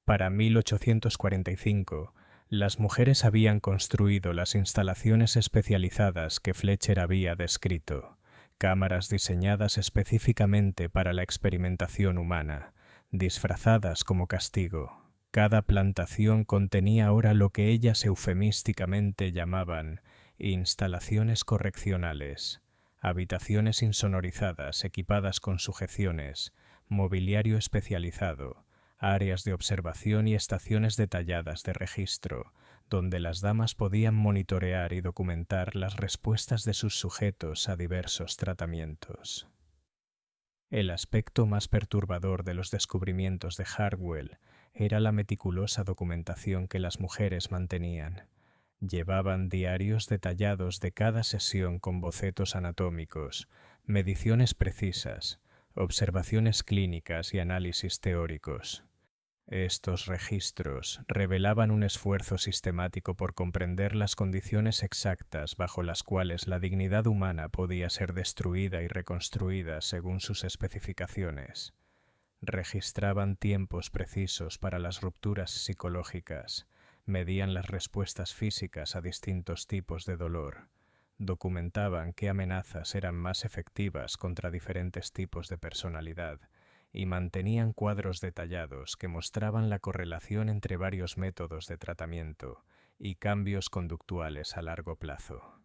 Para 1845, las mujeres habían construido las instalaciones especializadas que Fletcher había descrito, cámaras diseñadas específicamente para la experimentación humana, disfrazadas como castigo. Cada plantación contenía ahora lo que ellas eufemísticamente llamaban instalaciones correccionales, habitaciones insonorizadas equipadas con sujeciones, mobiliario especializado, áreas de observación y estaciones detalladas de registro, donde las damas podían monitorear y documentar las respuestas de sus sujetos a diversos tratamientos. El aspecto más perturbador de los descubrimientos de Hardwell era la meticulosa documentación que las mujeres mantenían. Llevaban diarios detallados de cada sesión con bocetos anatómicos, mediciones precisas, observaciones clínicas y análisis teóricos. Estos registros revelaban un esfuerzo sistemático por comprender las condiciones exactas bajo las cuales la dignidad humana podía ser destruida y reconstruida según sus especificaciones. Registraban tiempos precisos para las rupturas psicológicas, medían las respuestas físicas a distintos tipos de dolor, documentaban qué amenazas eran más efectivas contra diferentes tipos de personalidad y mantenían cuadros detallados que mostraban la correlación entre varios métodos de tratamiento y cambios conductuales a largo plazo.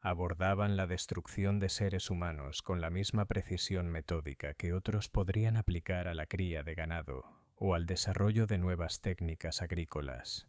Abordaban la destrucción de seres humanos con la misma precisión metódica que otros podrían aplicar a la cría de ganado o al desarrollo de nuevas técnicas agrícolas.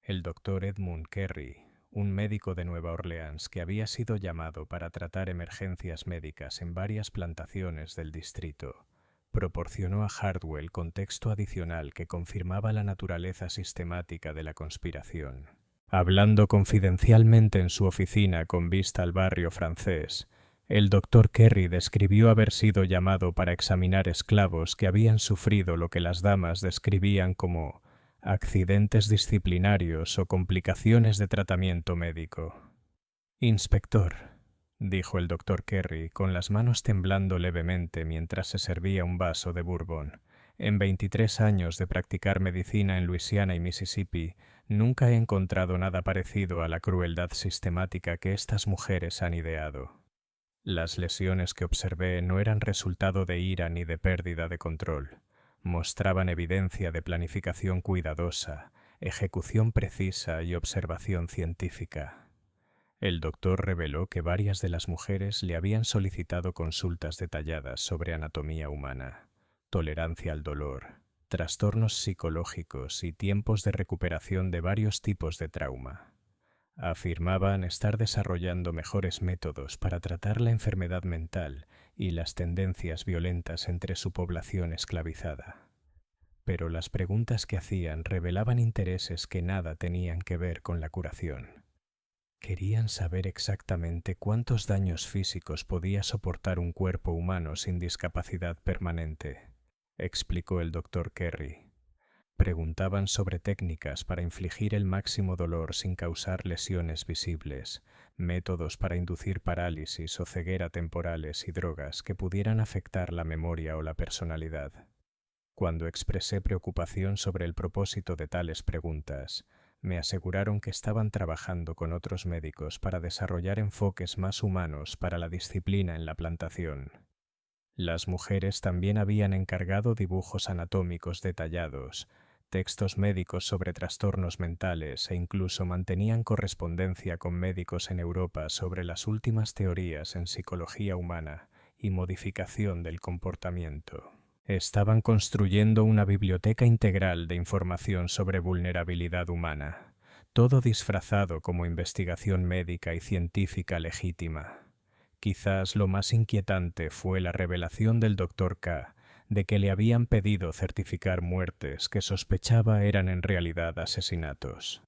El doctor Edmund Carey, un médico de Nueva Orleans que había sido llamado para tratar emergencias médicas en varias plantaciones del distrito, proporcionó a Hardwell contexto adicional que confirmaba la naturaleza sistemática de la conspiración. Hablando confidencialmente en su oficina con vista al barrio francés, El doctor Kerry describió haber sido llamado para examinar esclavos que habían sufrido lo que las damas describían como accidentes disciplinarios o complicaciones de tratamiento médico. «Inspector», dijo el doctor Kerry, con las manos temblando levemente mientras se servía un vaso de bourbon. «En 23 años de practicar medicina en Luisiana y Mississippi, nunca he encontrado nada parecido a la crueldad sistemática que estas mujeres han ideado. Las lesiones que observé no eran resultado de ira ni de pérdida de control. Mostraban evidencia de planificación cuidadosa, ejecución precisa y observación científica». El doctor reveló que varias de las mujeres le habían solicitado consultas detalladas sobre anatomía humana, tolerancia al dolor, trastornos psicológicos y tiempos de recuperación de varios tipos de trauma. Afirmaban estar desarrollando mejores métodos para tratar la enfermedad mental y las tendencias violentas entre su población esclavizada. Pero las preguntas que hacían revelaban intereses que nada tenían que ver con la curación. Querían saber exactamente cuántos daños físicos podía soportar un cuerpo humano sin discapacidad permanente, explicó el doctor Kerry. Preguntaban sobre técnicas para infligir el máximo dolor sin causar lesiones visibles, métodos para inducir parálisis o ceguera temporales y drogas que pudieran afectar la memoria o la personalidad. Cuando expresé preocupación sobre el propósito de tales preguntas, me aseguraron que estaban trabajando con otros médicos para desarrollar enfoques más humanos para la disciplina en la plantación. Las mujeres también habían encargado dibujos anatómicos detallados, textos médicos sobre trastornos mentales e incluso mantenían correspondencia con médicos en Europa sobre las últimas teorías en psicología humana y modificación del comportamiento. Estaban construyendo una biblioteca integral de información sobre vulnerabilidad humana, todo disfrazado como investigación médica y científica legítima. Quizás lo más inquietante fue la revelación del Dr. K de que le habían pedido certificar muertes que sospechaba eran en realidad asesinatos.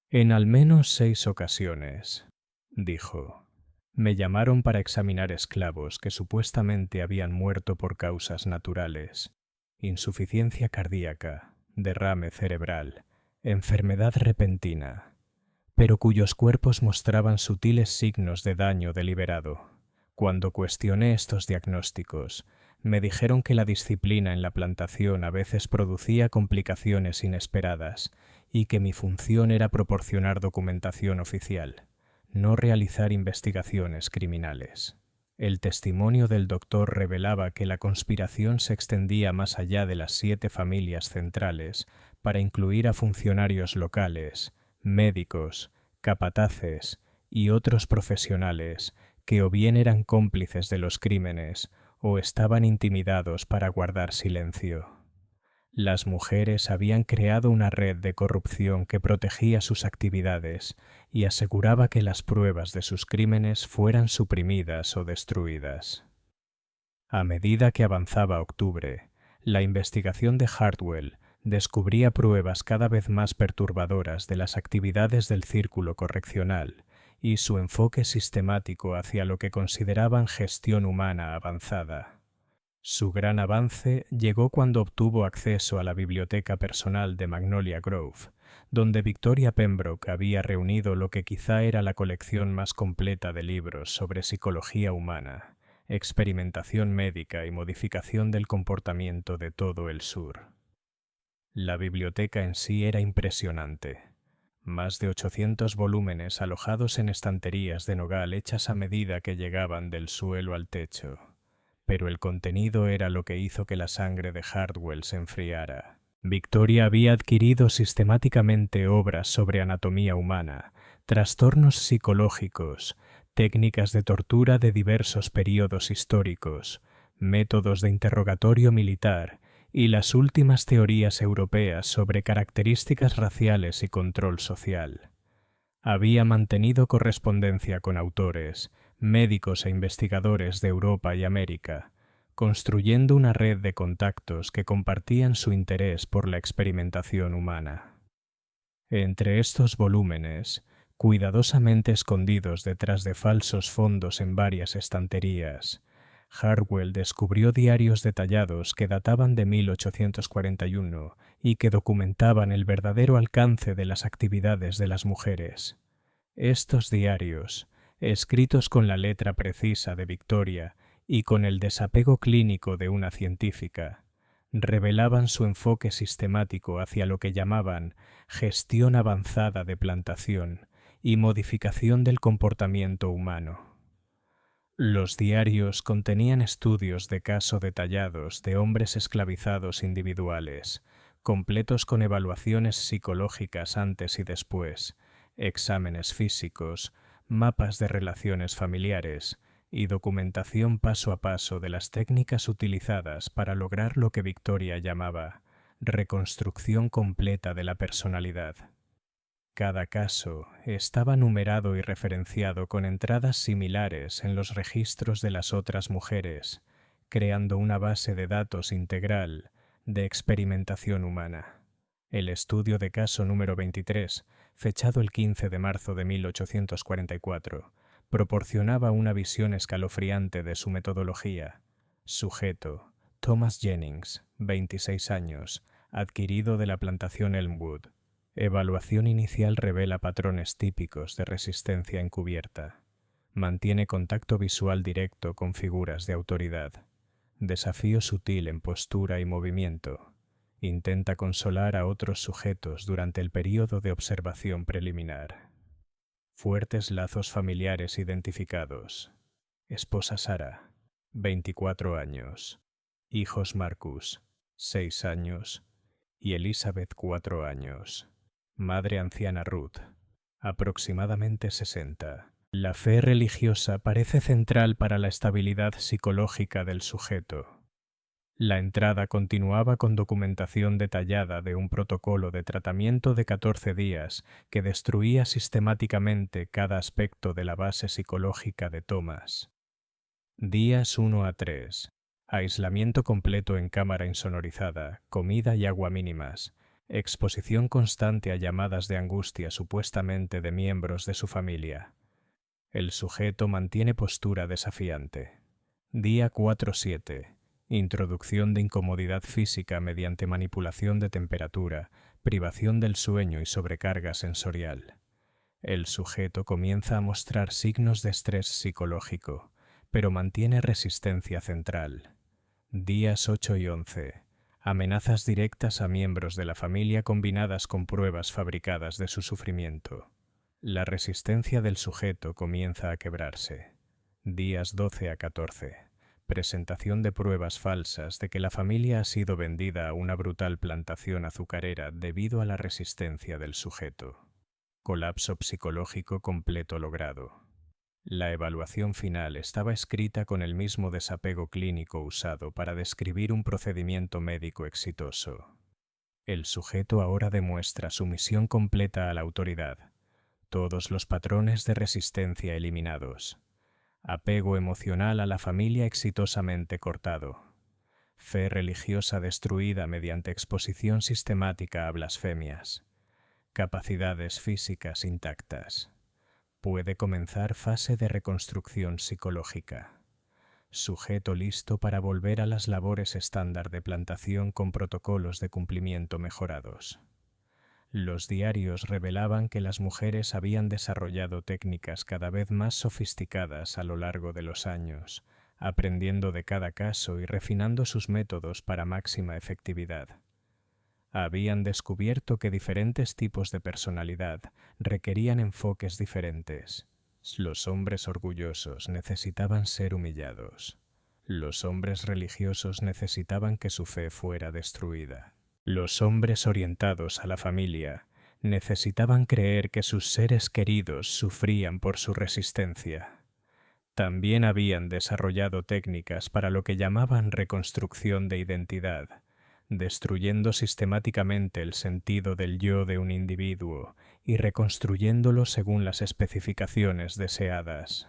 «En al menos 6 ocasiones», dijo, «me llamaron para examinar esclavos que supuestamente habían muerto por causas naturales, insuficiencia cardíaca, derrame cerebral, enfermedad repentina, pero cuyos cuerpos mostraban sutiles signos de daño deliberado. Cuando cuestioné estos diagnósticos, me dijeron que la disciplina en la plantación a veces producía complicaciones inesperadas y que mi función era proporcionar documentación oficial, no realizar investigaciones criminales». El testimonio del doctor revelaba que la conspiración se extendía más allá de las 7 familias centrales para incluir a funcionarios locales, médicos, capataces y otros profesionales que o bien eran cómplices de los crímenes o estaban intimidados para guardar silencio. Las mujeres habían creado una red de corrupción que protegía sus actividades y aseguraba que las pruebas de sus crímenes fueran suprimidas o destruidas. A medida que avanzaba octubre, la investigación de Hartwell descubría pruebas cada vez más perturbadoras de las actividades del círculo correccional y su enfoque sistemático hacia lo que consideraban gestión humana avanzada. Su gran avance llegó cuando obtuvo acceso a la biblioteca personal de Magnolia Grove, donde Victoria Pembroke había reunido lo que quizá era la colección más completa de libros sobre psicología humana, experimentación médica y modificación del comportamiento de todo el sur. La biblioteca en sí era impresionante. Más de 800 volúmenes alojados en estanterías de nogal hechas a medida que llegaban del suelo al techo. Pero el contenido era lo que hizo que la sangre de Hartwell se enfriara. Victoria había adquirido sistemáticamente obras sobre anatomía humana, trastornos psicológicos, técnicas de tortura de diversos períodos históricos, métodos de interrogatorio militar y las últimas teorías europeas sobre características raciales y control social. Había mantenido correspondencia con autores, médicos e investigadores de Europa y América, construyendo una red de contactos que compartían su interés por la experimentación humana. Entre estos volúmenes, cuidadosamente escondidos detrás de falsos fondos en varias estanterías. Hartwell descubrió diarios detallados que databan de 1841 y que documentaban el verdadero alcance de las actividades de las mujeres. Estos diarios, escritos con la letra precisa de Victoria y con el desapego clínico de una científica, revelaban su enfoque sistemático hacia lo que llamaban gestión avanzada de plantación y modificación del comportamiento humano. Los diarios contenían estudios de caso detallados de hombres esclavizados individuales, completos con evaluaciones psicológicas antes y después, exámenes físicos, mapas de relaciones familiares y documentación paso a paso de las técnicas utilizadas para lograr lo que Victoria llamaba reconstrucción completa de la personalidad. Cada caso estaba numerado y referenciado con entradas similares en los registros de las otras mujeres, creando una base de datos integral de experimentación humana. El estudio de caso número 23, fechado el 15 de marzo de 1844, proporcionaba una visión escalofriante de su metodología. Sujeto: Thomas Jennings, 26 años, adquirido de la plantación Elmwood. Evaluación inicial revela patrones típicos de resistencia encubierta. Mantiene contacto visual directo con figuras de autoridad. Desafío sutil en postura y movimiento. Intenta consolar a otros sujetos durante el período de observación preliminar. Fuertes lazos familiares identificados. Esposa Sara, 24 años. Hijos Marcus, 6 años. Y Elizabeth, 4 años. Madre anciana Ruth, aproximadamente 60. La fe religiosa parece central para la estabilidad psicológica del sujeto. La entrada continuaba con documentación detallada de un protocolo de tratamiento de 14 días que destruía sistemáticamente cada aspecto de la base psicológica de Thomas. Días 1 a 3. Aislamiento completo en cámara insonorizada, comida y agua mínimas. Exposición constante a llamadas de angustia supuestamente de miembros de su familia. El sujeto mantiene postura desafiante. Día 4-7. Introducción de incomodidad física mediante manipulación de temperatura, privación del sueño y sobrecarga sensorial. El sujeto comienza a mostrar signos de estrés psicológico, pero mantiene resistencia central. Días 8 y 11. Amenazas directas a miembros de la familia combinadas con pruebas fabricadas de su sufrimiento. La resistencia del sujeto comienza a quebrarse. Días 12 a 14. Presentación de pruebas falsas de que la familia ha sido vendida a una brutal plantación azucarera debido a la resistencia del sujeto. Colapso psicológico completo logrado. La evaluación final estaba escrita con el mismo desapego clínico usado para describir un procedimiento médico exitoso. El sujeto ahora demuestra sumisión completa a la autoridad. Todos los patrones de resistencia eliminados. Apego emocional a la familia exitosamente cortado. Fe religiosa destruida mediante exposición sistemática a blasfemias. Capacidades físicas intactas. Puede comenzar fase de reconstrucción psicológica. Sujeto listo para volver a las labores estándar de plantación con protocolos de cumplimiento mejorados. Los diarios revelaban que las mujeres habían desarrollado técnicas cada vez más sofisticadas a lo largo de los años, aprendiendo de cada caso y refinando sus métodos para máxima efectividad. Habían descubierto que diferentes tipos de personalidad requerían enfoques diferentes. Los hombres orgullosos necesitaban ser humillados. Los hombres religiosos necesitaban que su fe fuera destruida. Los hombres orientados a la familia necesitaban creer que sus seres queridos sufrían por su resistencia. También habían desarrollado técnicas para lo que llamaban reconstrucción de identidad, destruyendo sistemáticamente el sentido del yo de un individuo y reconstruyéndolo según las especificaciones deseadas.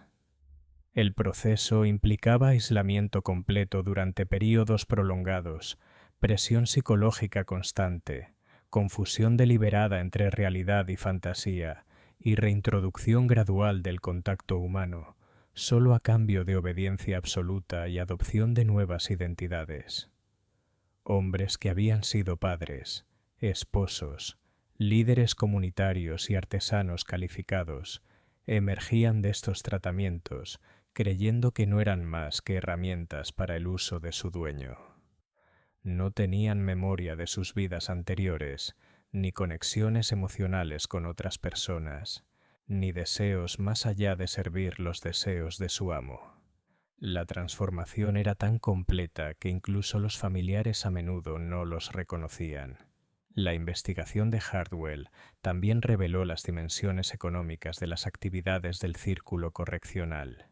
El proceso implicaba aislamiento completo durante períodos prolongados, presión psicológica constante, confusión deliberada entre realidad y fantasía, y reintroducción gradual del contacto humano, solo a cambio de obediencia absoluta y adopción de nuevas identidades. Hombres que habían sido padres, esposos, líderes comunitarios y artesanos calificados, emergían de estos tratamientos, creyendo que no eran más que herramientas para el uso de su dueño. No tenían memoria de sus vidas anteriores, ni conexiones emocionales con otras personas, ni deseos más allá de servir los deseos de su amo. La transformación era tan completa que incluso los familiares a menudo no los reconocían. La investigación de Hardwell también reveló las dimensiones económicas de las actividades del círculo correccional.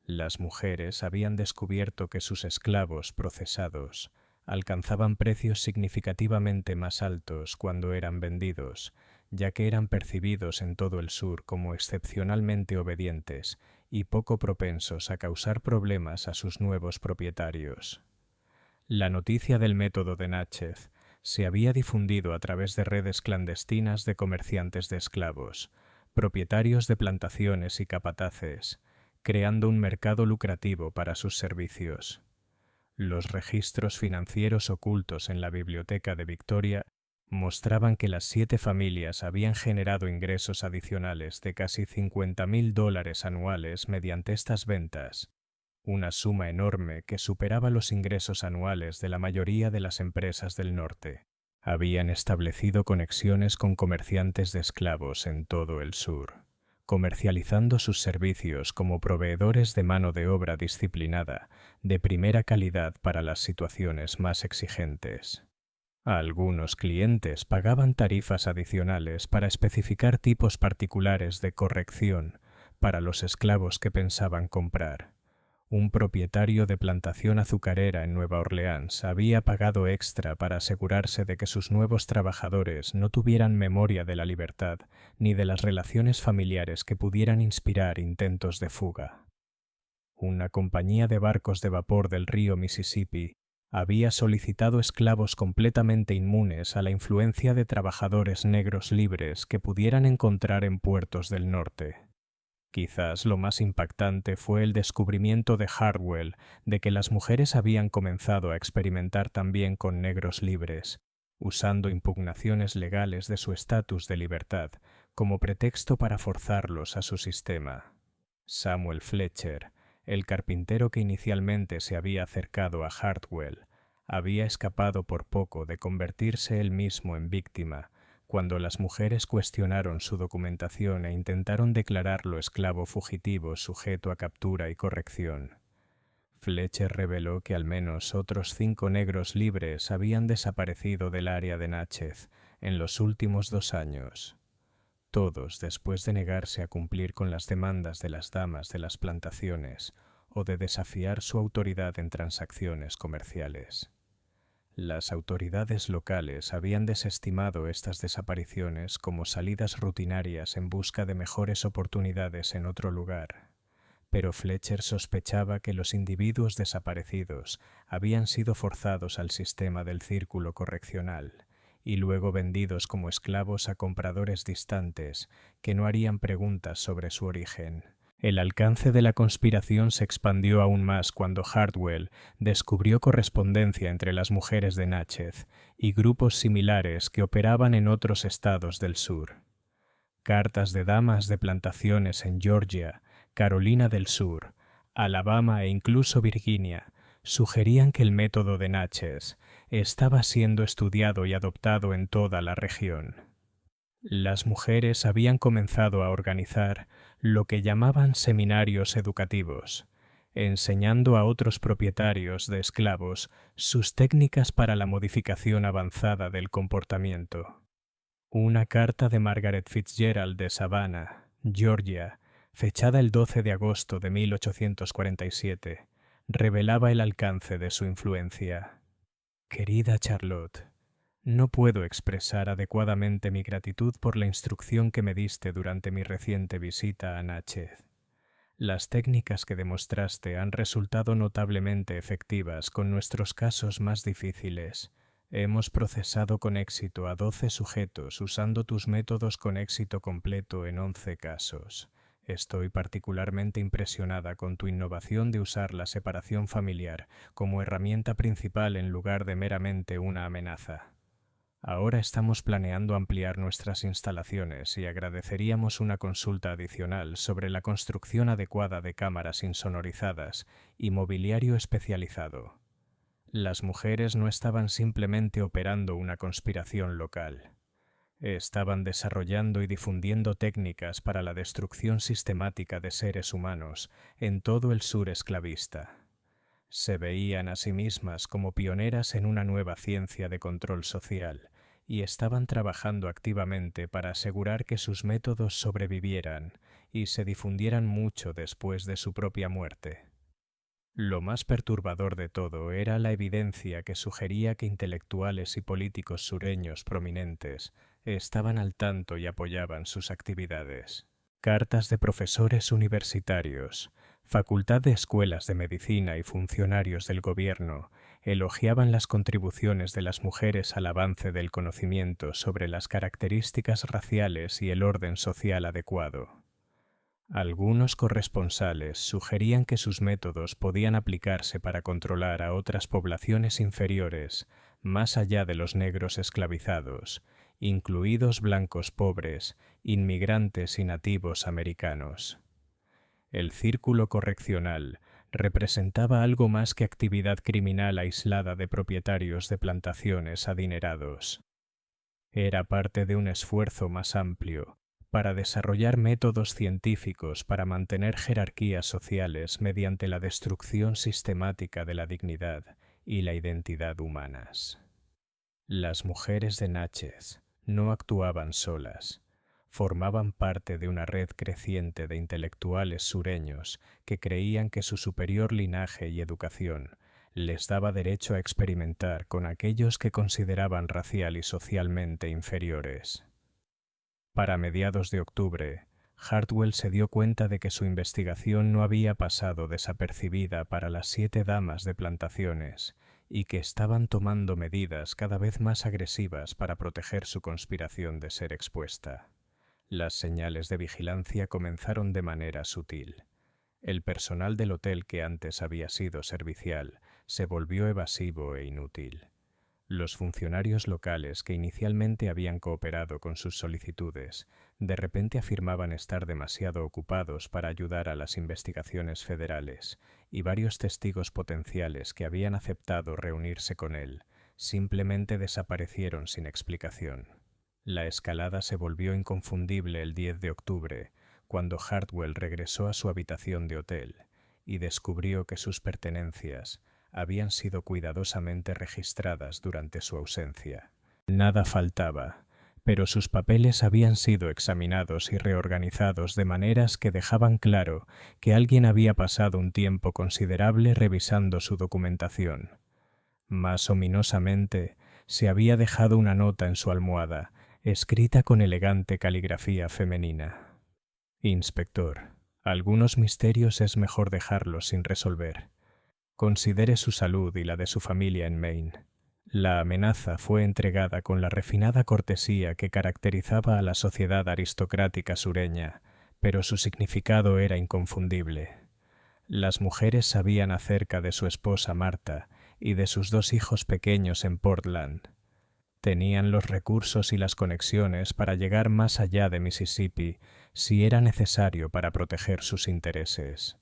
Las mujeres habían descubierto que sus esclavos procesados alcanzaban precios significativamente más altos cuando eran vendidos, ya que eran percibidos en todo el sur como excepcionalmente obedientes y poco propensos a causar problemas a sus nuevos propietarios. La noticia del método de Natchez se había difundido a través de redes clandestinas de comerciantes de esclavos, propietarios de plantaciones y capataces, creando un mercado lucrativo para sus servicios. Los registros financieros ocultos en la biblioteca de Victoria mostraban que las 7 familias habían generado ingresos adicionales de casi $50,000 anuales mediante estas ventas, una suma enorme que superaba los ingresos anuales de la mayoría de las empresas del norte. Habían establecido conexiones con comerciantes de esclavos en todo el sur, comercializando sus servicios como proveedores de mano de obra disciplinada, de primera calidad para las situaciones más exigentes. Algunos clientes pagaban tarifas adicionales para especificar tipos particulares de corrección para los esclavos que pensaban comprar. Un propietario de plantación azucarera en Nueva Orleans había pagado extra para asegurarse de que sus nuevos trabajadores no tuvieran memoria de la libertad ni de las relaciones familiares que pudieran inspirar intentos de fuga. Una compañía de barcos de vapor del río Mississippi había solicitado esclavos completamente inmunes a la influencia de trabajadores negros libres que pudieran encontrar en puertos del norte. Quizás lo más impactante fue el descubrimiento de Hardwell de que las mujeres habían comenzado a experimentar también con negros libres, usando impugnaciones legales de su estatus de libertad como pretexto para forzarlos a su sistema. Samuel Fletcher, el carpintero que inicialmente se había acercado a Hardwell, había escapado por poco de convertirse él mismo en víctima cuando las mujeres cuestionaron su documentación e intentaron declararlo esclavo fugitivo sujeto a captura y corrección. Fletcher reveló que al menos otros 5 negros libres habían desaparecido del área de Natchez en los últimos 2 años. Todos después de negarse a cumplir con las demandas de las damas de las plantaciones o de desafiar su autoridad en transacciones comerciales. Las autoridades locales habían desestimado estas desapariciones como salidas rutinarias en busca de mejores oportunidades en otro lugar, pero Fletcher sospechaba que los individuos desaparecidos habían sido forzados al sistema del círculo correccional y luego vendidos como esclavos a compradores distantes que no harían preguntas sobre su origen. El alcance de la conspiración se expandió aún más cuando Hardwell descubrió correspondencia entre las mujeres de Natchez y grupos similares que operaban en otros estados del sur. Cartas de damas de plantaciones en Georgia, Carolina del Sur, Alabama e incluso Virginia sugerían que el método de Natchez estaba siendo estudiado y adoptado en toda la región. Las mujeres habían comenzado a organizar lo que llamaban seminarios educativos, enseñando a otros propietarios de esclavos sus técnicas para la modificación avanzada del comportamiento. Una carta de Margaret Fitzgerald de Savannah, Georgia, fechada el 12 de agosto de 1847, revelaba el alcance de su influencia. Querida Charlotte, no puedo expresar adecuadamente mi gratitud por la instrucción que me diste durante mi reciente visita a Natchez. Las técnicas que demostraste han resultado notablemente efectivas con nuestros casos más difíciles, Hemos procesado con éxito a 12 sujetos usando tus métodos con éxito completo en 11 casos. Estoy particularmente impresionada con tu innovación de usar la separación familiar como herramienta principal en lugar de meramente una amenaza. Ahora estamos planeando ampliar nuestras instalaciones y agradeceríamos una consulta adicional sobre la construcción adecuada de cámaras insonorizadas y mobiliario especializado. Las mujeres no estaban simplemente operando una conspiración local. Estaban desarrollando y difundiendo técnicas para la destrucción sistemática de seres humanos en todo el sur esclavista. Se veían a sí mismas como pioneras en una nueva ciencia de control social y estaban trabajando activamente para asegurar que sus métodos sobrevivieran y se difundieran mucho después de su propia muerte. Lo más perturbador de todo era la evidencia que sugería que intelectuales y políticos sureños prominentes estaban al tanto y apoyaban sus actividades. Cartas de profesores universitarios, facultad de escuelas de medicina y funcionarios del gobierno elogiaban las contribuciones de las mujeres al avance del conocimiento sobre las características raciales y el orden social adecuado. Algunos corresponsales sugerían que sus métodos podían aplicarse para controlar a otras poblaciones inferiores, más allá de los negros esclavizados, incluidos blancos pobres, inmigrantes y nativos americanos. El círculo correccional representaba algo más que actividad criminal aislada de propietarios de plantaciones adinerados. Era parte de un esfuerzo más amplio para desarrollar métodos científicos para mantener jerarquías sociales mediante la destrucción sistemática de la dignidad y la identidad humanas. Las mujeres de Natchez no actuaban solas. Formaban parte de una red creciente de intelectuales sureños que creían que su superior linaje y educación les daba derecho a experimentar con aquellos que consideraban racial y socialmente inferiores. Para mediados de octubre, Hartwell se dio cuenta de que su investigación no había pasado desapercibida para las 7 damas de plantaciones y que estaban tomando medidas cada vez más agresivas para proteger su conspiración de ser expuesta. Las señales de vigilancia comenzaron de manera sutil. El personal del hotel que antes había sido servicial se volvió evasivo e inútil. Los funcionarios locales que inicialmente habían cooperado con sus solicitudes, de repente afirmaban estar demasiado ocupados para ayudar a las investigaciones federales, y varios testigos potenciales que habían aceptado reunirse con él simplemente desaparecieron sin explicación. La escalada se volvió inconfundible el 10 de octubre, cuando Hartwell regresó a su habitación de hotel y descubrió que sus pertenencias habían sido cuidadosamente registradas durante su ausencia. Nada faltaba, pero sus papeles habían sido examinados y reorganizados de maneras que dejaban claro que alguien había pasado un tiempo considerable revisando su documentación. Más ominosamente, se había dejado una nota en su almohada, escrita con elegante caligrafía femenina. Inspector, algunos misterios es mejor dejarlos sin resolver. Considere su salud y la de su familia en Maine. La amenaza fue entregada con la refinada cortesía que caracterizaba a la sociedad aristocrática sureña, pero su significado era inconfundible. Las mujeres sabían acerca de su esposa Marta y de sus 2 hijos pequeños en Portland. Tenían los recursos y las conexiones para llegar más allá de Mississippi si era necesario para proteger sus intereses.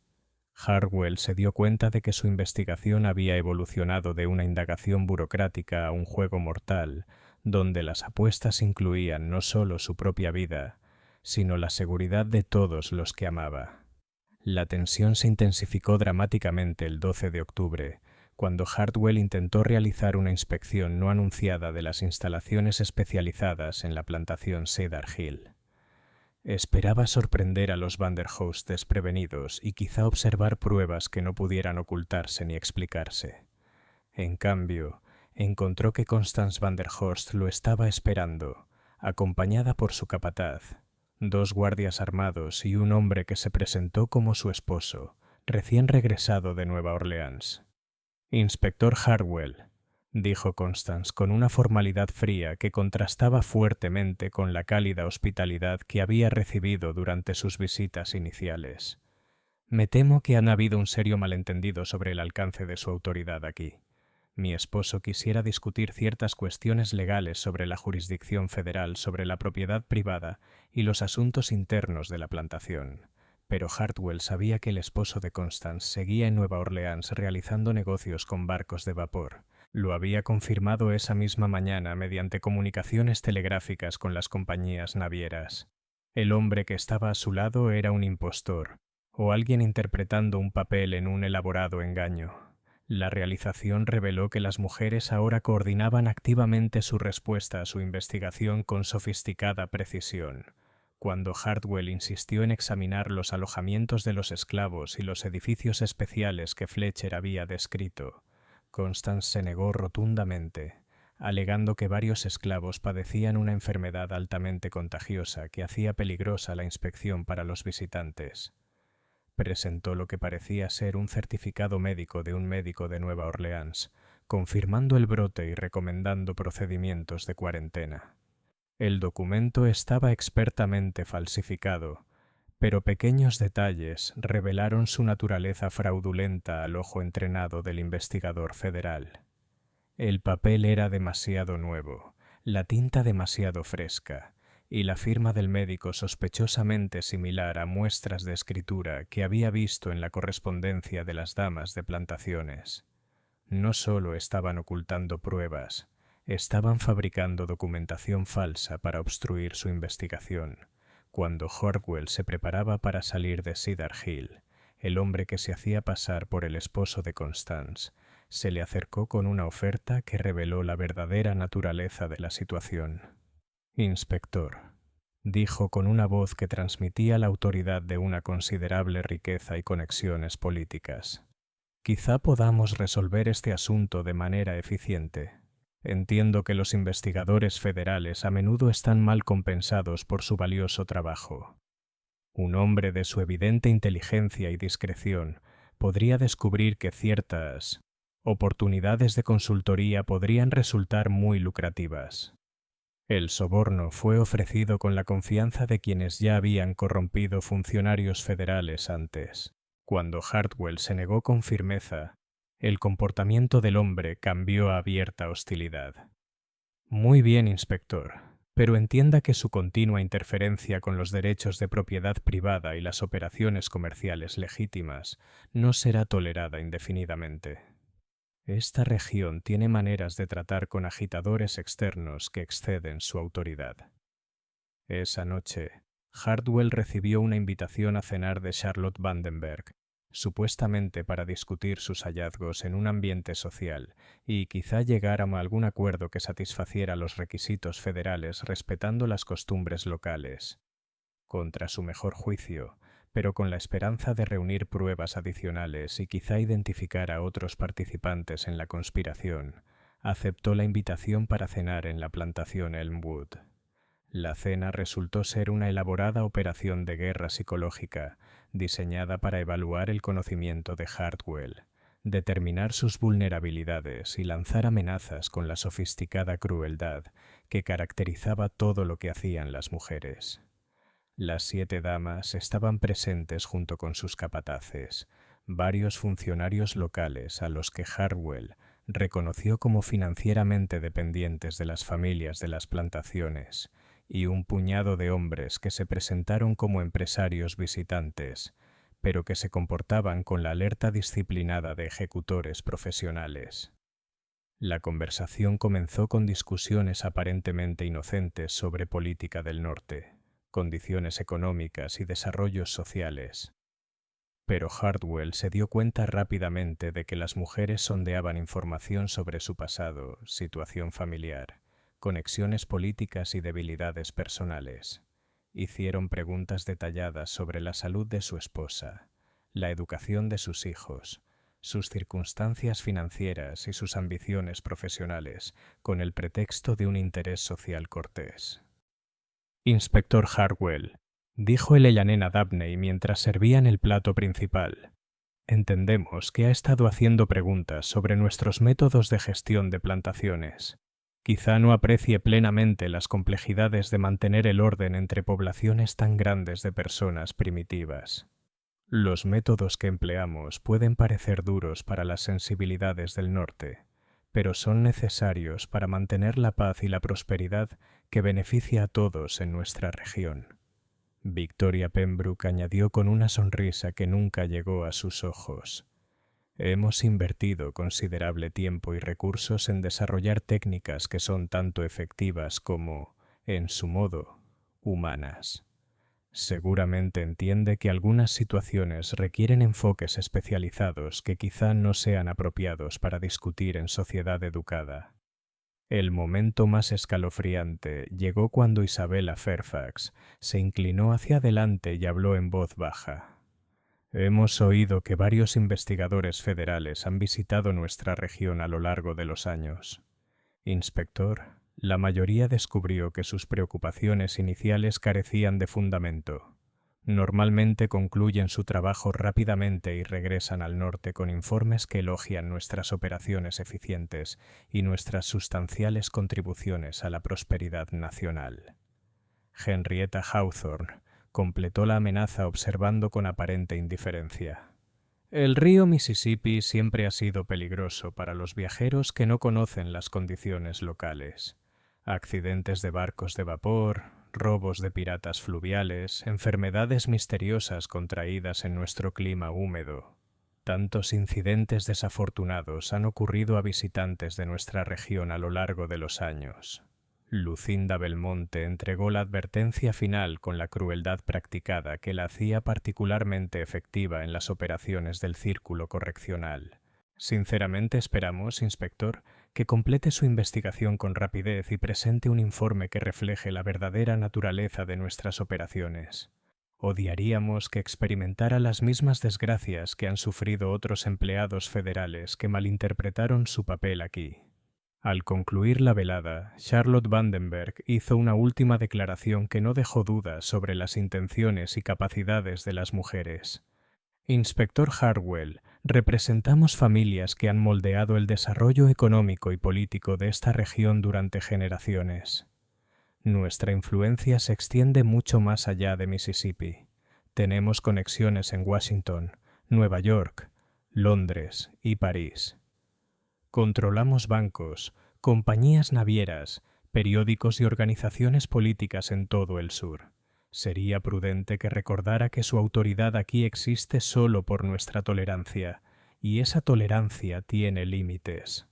Hartwell se dio cuenta de que su investigación había evolucionado de una indagación burocrática a un juego mortal, donde las apuestas incluían no solo su propia vida, sino la seguridad de todos los que amaba. La tensión se intensificó dramáticamente el 12 de octubre, cuando Hartwell intentó realizar una inspección no anunciada de las instalaciones especializadas en la plantación Cedar Hill. Esperaba sorprender a los Vanderhoost desprevenidos y quizá observar pruebas que no pudieran ocultarse ni explicarse. En cambio, encontró que Constance Vanderhoost lo estaba esperando, acompañada por su capataz, 2 guardias armados y un hombre que se presentó como su esposo, recién regresado de Nueva Orleans. «Inspector Hartwell», dijo Constance con una formalidad fría que contrastaba fuertemente con la cálida hospitalidad que había recibido durante sus visitas iniciales. Me temo que han habido un serio malentendido sobre el alcance de su autoridad aquí. Mi esposo quisiera discutir ciertas cuestiones legales sobre la jurisdicción federal sobre la propiedad privada y los asuntos internos de la plantación. Pero Hartwell sabía que el esposo de Constance seguía en Nueva Orleans realizando negocios con barcos de vapor. Lo había confirmado esa misma mañana mediante comunicaciones telegráficas con las compañías navieras. El hombre que estaba a su lado era un impostor, o alguien interpretando un papel en un elaborado engaño. La realización reveló que las mujeres ahora coordinaban activamente su respuesta a su investigación con sofisticada precisión. Cuando Hartwell insistió en examinar los alojamientos de los esclavos y los edificios especiales que Fletcher había descrito, Constance se negó rotundamente, alegando que varios esclavos padecían una enfermedad altamente contagiosa que hacía peligrosa la inspección para los visitantes. Presentó lo que parecía ser un certificado médico de un médico de Nueva Orleans, confirmando el brote y recomendando procedimientos de cuarentena. El documento estaba expertamente falsificado, pero pequeños detalles revelaron su naturaleza fraudulenta al ojo entrenado del investigador federal. El papel era demasiado nuevo, la tinta demasiado fresca, y la firma del médico sospechosamente similar a muestras de escritura que había visto en la correspondencia de las damas de plantaciones. No solo estaban ocultando pruebas, estaban fabricando documentación falsa para obstruir su investigación. Cuando Hartwell se preparaba para salir de Cedar Hill, el hombre que se hacía pasar por el esposo de Constance se le acercó con una oferta que reveló la verdadera naturaleza de la situación. «Inspector», dijo con una voz que transmitía la autoridad de una considerable riqueza y conexiones políticas. «Quizá podamos resolver este asunto de manera eficiente. Entiendo que los investigadores federales a menudo están mal compensados por su valioso trabajo. Un hombre de su evidente inteligencia y discreción podría descubrir que ciertas oportunidades de consultoría podrían resultar muy lucrativas. El soborno fue ofrecido con la confianza de quienes ya habían corrompido funcionarios federales antes. Cuando Hartwell se negó con firmeza, el comportamiento del hombre cambió a abierta hostilidad. «Muy bien, inspector, pero entienda que su continua interferencia con los derechos de propiedad privada y las operaciones comerciales legítimas no será tolerada indefinidamente. Esta región tiene maneras de tratar con agitadores externos que exceden su autoridad». Esa noche, Hartwell recibió una invitación a cenar de Charlotte Vandenberg, supuestamente para discutir sus hallazgos en un ambiente social y quizá llegar a algún acuerdo que satisfaciera los requisitos federales respetando las costumbres locales. Contra su mejor juicio, pero con la esperanza de reunir pruebas adicionales y quizá identificar a otros participantes en la conspiración, aceptó la invitación para cenar en la plantación Elmwood. La cena resultó ser una elaborada operación de guerra psicológica diseñada para evaluar el conocimiento de Hartwell, determinar sus vulnerabilidades y lanzar amenazas con la sofisticada crueldad que caracterizaba todo lo que hacían las mujeres. Las 7 damas estaban presentes junto con sus capataces, varios funcionarios locales a los que Hartwell reconoció como financieramente dependientes de las familias de las plantaciones, y un puñado de hombres que se presentaron como empresarios visitantes, pero que se comportaban con la alerta disciplinada de ejecutores profesionales. La conversación comenzó con discusiones aparentemente inocentes sobre política del norte, condiciones económicas y desarrollos sociales. Pero Hartwell se dio cuenta rápidamente de que las mujeres sondeaban información sobre su pasado, situación familiar, conexiones políticas y debilidades personales. Hicieron preguntas detalladas sobre la salud de su esposa, la educación de sus hijos, sus circunstancias financieras y sus ambiciones profesionales, con el pretexto de un interés social cortés. «Inspector Hartwell», dijo el Ellanena Dabney mientras servían el plato principal, Entendemos que ha estado haciendo preguntas sobre nuestros métodos de gestión de plantaciones. Quizá no aprecie plenamente las complejidades de mantener el orden entre poblaciones tan grandes de personas primitivas. Los métodos que empleamos pueden parecer duros para las sensibilidades del norte, pero son necesarios para mantener la paz y la prosperidad que beneficia a todos en nuestra región. Victoria Pembroke añadió con una sonrisa que nunca llegó a sus ojos. Hemos invertido considerable tiempo y recursos en desarrollar técnicas que son tanto efectivas como, en su modo, humanas. Seguramente entiende que algunas situaciones requieren enfoques especializados que quizá no sean apropiados para discutir en sociedad educada. El momento más escalofriante llegó cuando Isabella Fairfax se inclinó hacia adelante y habló en voz baja. Hemos oído que varios investigadores federales han visitado nuestra región a lo largo de los años. Inspector, la mayoría descubrió que sus preocupaciones iniciales carecían de fundamento. Normalmente concluyen su trabajo rápidamente y regresan al norte con informes que elogian nuestras operaciones eficientes y nuestras sustanciales contribuciones a la prosperidad nacional. Henrietta Hawthorne completó la amenaza observando con aparente indiferencia. El río Mississippi siempre ha sido peligroso para los viajeros que no conocen las condiciones locales. Accidentes de barcos de vapor, robos de piratas fluviales, enfermedades misteriosas contraídas en nuestro clima húmedo. Tantos incidentes desafortunados han ocurrido a visitantes de nuestra región a lo largo de los años. Lucinda Belmonte entregó la advertencia final con la crueldad practicada que la hacía particularmente efectiva en las operaciones del Círculo Correccional. Sinceramente esperamos, inspector, que complete su investigación con rapidez y presente un informe que refleje la verdadera naturaleza de nuestras operaciones. Odiaríamos que experimentara las mismas desgracias que han sufrido otros empleados federales que malinterpretaron su papel aquí. Al concluir la velada, Charlotte Vandenberg hizo una última declaración que no dejó dudas sobre las intenciones y capacidades de las mujeres. Inspector Hartwell, representamos familias que han moldeado el desarrollo económico y político de esta región durante generaciones. Nuestra influencia se extiende mucho más allá de Mississippi. Tenemos conexiones en Washington, Nueva York, Londres y París. Controlamos bancos, compañías navieras, periódicos y organizaciones políticas en todo el sur. Sería prudente que recordara que su autoridad aquí existe solo por nuestra tolerancia, y esa tolerancia tiene límites.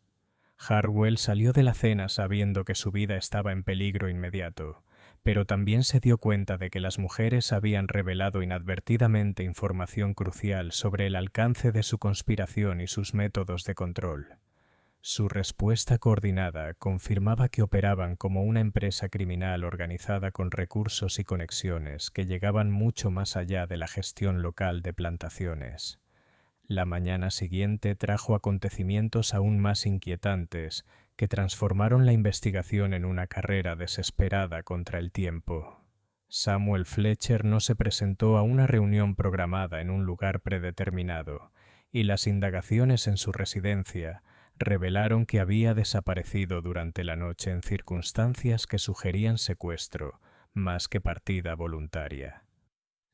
Hartwell salió de la cena sabiendo que su vida estaba en peligro inmediato, pero también se dio cuenta de que las mujeres habían revelado inadvertidamente información crucial sobre el alcance de su conspiración y sus métodos de control. Su respuesta coordinada confirmaba que operaban como una empresa criminal organizada con recursos y conexiones que llegaban mucho más allá de la gestión local de plantaciones. La mañana siguiente trajo acontecimientos aún más inquietantes que transformaron la investigación en una carrera desesperada contra el tiempo. Samuel Fletcher no se presentó a una reunión programada en un lugar predeterminado, y las indagaciones en su residencia revelaron que había desaparecido durante la noche en circunstancias que sugerían secuestro, más que partida voluntaria.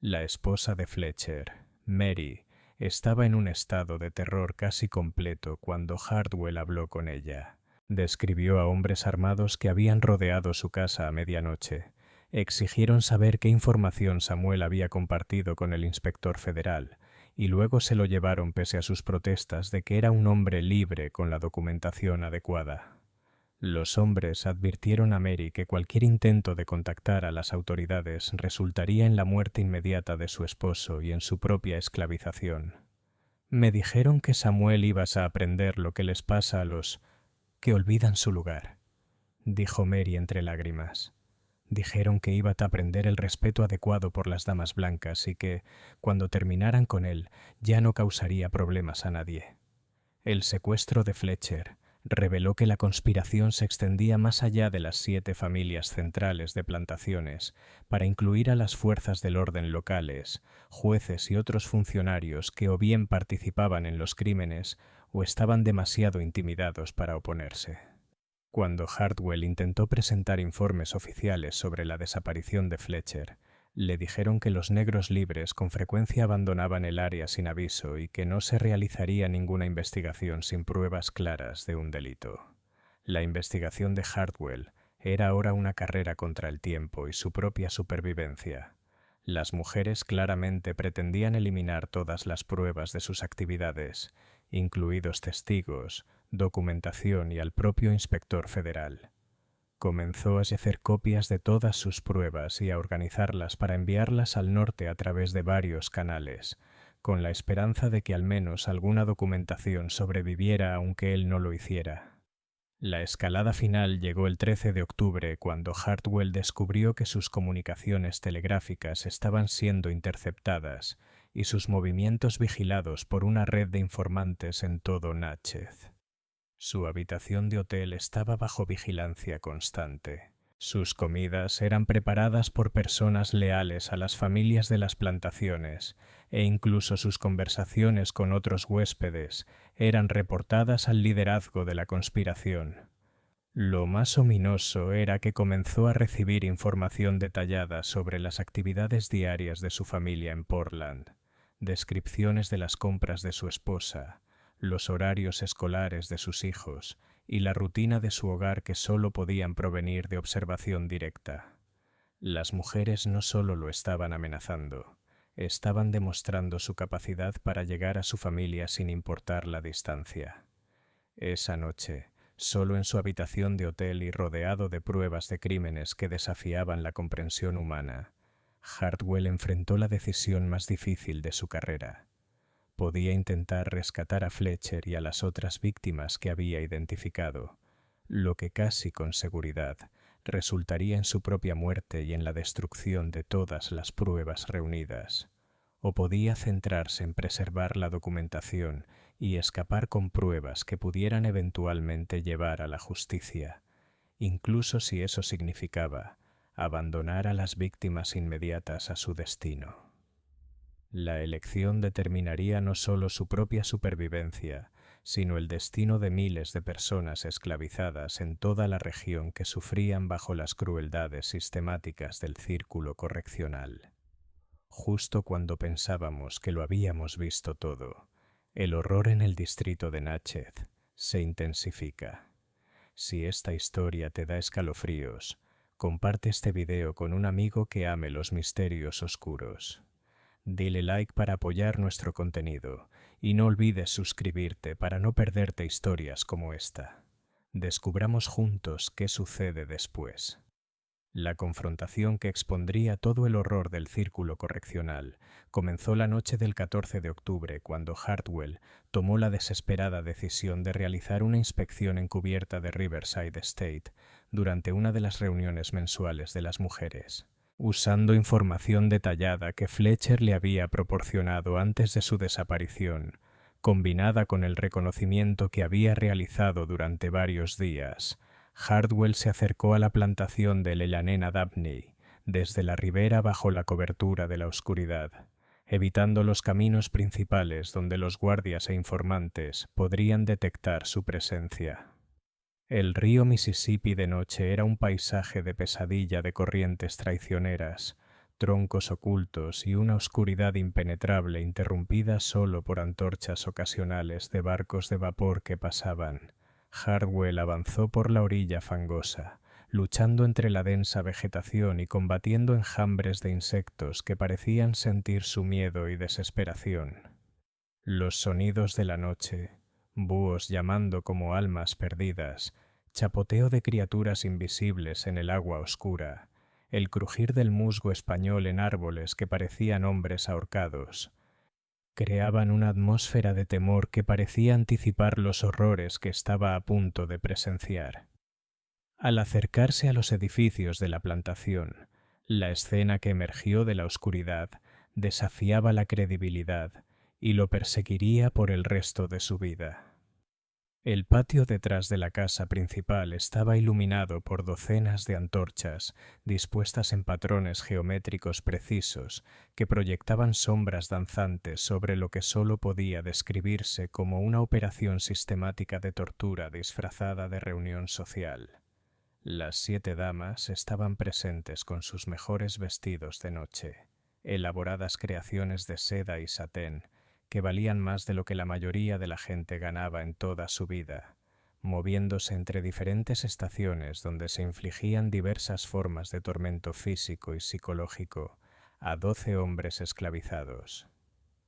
La esposa de Fletcher, Mary, estaba en un estado de terror casi completo cuando Hartwell habló con ella. Describió a hombres armados que habían rodeado su casa a medianoche. Exigieron saber qué información Samuel había compartido con el inspector federal, y luego se lo llevaron pese a sus protestas de que era un hombre libre con la documentación adecuada. Los hombres advirtieron a Mary que cualquier intento de contactar a las autoridades resultaría en la muerte inmediata de su esposo y en su propia esclavización. Me dijeron que Samuel ibas a aprender lo que les pasa a los que olvidan su lugar, dijo Mary entre lágrimas. Dijeron que ibas a aprender el respeto adecuado por las damas blancas y que, cuando terminaran con él, ya no causaría problemas a nadie. El secuestro de Fletcher, reveló que la conspiración se extendía más allá de las 7 familias centrales de plantaciones para incluir a las fuerzas del orden locales, jueces y otros funcionarios que o bien participaban en los crímenes o estaban demasiado intimidados para oponerse. Cuando Hartwell intentó presentar informes oficiales sobre la desaparición de Fletcher, le dijeron que los negros libres con frecuencia abandonaban el área sin aviso y que no se realizaría ninguna investigación sin pruebas claras de un delito. La investigación de Hartwell era ahora una carrera contra el tiempo y su propia supervivencia. Las mujeres claramente pretendían eliminar todas las pruebas de sus actividades, incluidos testigos, documentación y al propio inspector federal. Comenzó a hacer copias de todas sus pruebas y a organizarlas para enviarlas al norte a través de varios canales, con la esperanza de que al menos alguna documentación sobreviviera aunque él no lo hiciera. La escalada final llegó el 13 de octubre cuando Hartwell descubrió que sus comunicaciones telegráficas estaban siendo interceptadas y sus movimientos vigilados por una red de informantes en todo Natchez. Su habitación de hotel estaba bajo vigilancia constante. Sus comidas eran preparadas por personas leales a las familias de las plantaciones, e incluso sus conversaciones con otros huéspedes eran reportadas al liderazgo de la conspiración. Lo más ominoso era que comenzó a recibir información detallada sobre las actividades diarias de su familia en Portland, descripciones de las compras de su esposa, los horarios escolares de sus hijos y la rutina de su hogar que solo podían provenir de observación directa. Las mujeres no solo lo estaban amenazando, estaban demostrando su capacidad para llegar a su familia sin importar la distancia. Esa noche, solo en su habitación de hotel y rodeado de pruebas de crímenes que desafiaban la comprensión humana, Hartwell enfrentó la decisión más difícil de su carrera. Podía intentar rescatar a Fletcher y a las otras víctimas que había identificado, lo que casi con seguridad resultaría en su propia muerte y en la destrucción de todas las pruebas reunidas. O podía centrarse en preservar la documentación y escapar con pruebas que pudieran eventualmente llevar a la justicia, incluso si eso significaba abandonar a las víctimas inmediatas a su destino. La elección determinaría no solo su propia supervivencia, sino el destino de miles de personas esclavizadas en toda la región que sufrían bajo las crueldades sistemáticas del círculo correccional. Justo cuando pensábamos que lo habíamos visto todo, el horror en el distrito de Natchez se intensifica. Si esta historia te da escalofríos, comparte este video con un amigo que ame los misterios oscuros. Dile like para apoyar nuestro contenido y no olvides suscribirte para no perderte historias como esta. Descubramos juntos qué sucede después. La confrontación que expondría todo el horror del círculo correccional comenzó la noche del 14 de octubre cuando Hartwell tomó la desesperada decisión de realizar una inspección encubierta de Riverside State durante una de las reuniones mensuales de las mujeres. Usando información detallada que Fletcher le había proporcionado antes de su desaparición, combinada con el reconocimiento que había realizado durante varios días, Hartwell se acercó a la plantación de la nena Dabney desde la ribera bajo la cobertura de la oscuridad, evitando los caminos principales donde los guardias e informantes podrían detectar su presencia. El río Mississippi de noche era un paisaje de pesadilla de corrientes traicioneras, troncos ocultos y una oscuridad impenetrable interrumpida solo por antorchas ocasionales de barcos de vapor que pasaban. Hartwell avanzó por la orilla fangosa, luchando entre la densa vegetación y combatiendo enjambres de insectos que parecían sentir su miedo y desesperación. Los sonidos de la noche, búhos llamando como almas perdidas, chapoteo de criaturas invisibles en el agua oscura, el crujir del musgo español en árboles que parecían hombres ahorcados, creaban una atmósfera de temor que parecía anticipar los horrores que estaba a punto de presenciar. Al acercarse a los edificios de la plantación, la escena que emergió de la oscuridad desafiaba la credibilidad y lo perseguiría por el resto de su vida. El patio detrás de la casa principal estaba iluminado por docenas de antorchas dispuestas en patrones geométricos precisos que proyectaban sombras danzantes sobre lo que sólo podía describirse como una operación sistemática de tortura disfrazada de reunión social. Las 7 damas estaban presentes con sus mejores vestidos de noche, elaboradas creaciones de seda y satén, que valían más de lo que la mayoría de la gente ganaba en toda su vida, moviéndose entre diferentes estaciones donde se infligían diversas formas de tormento físico y psicológico a 12 hombres esclavizados.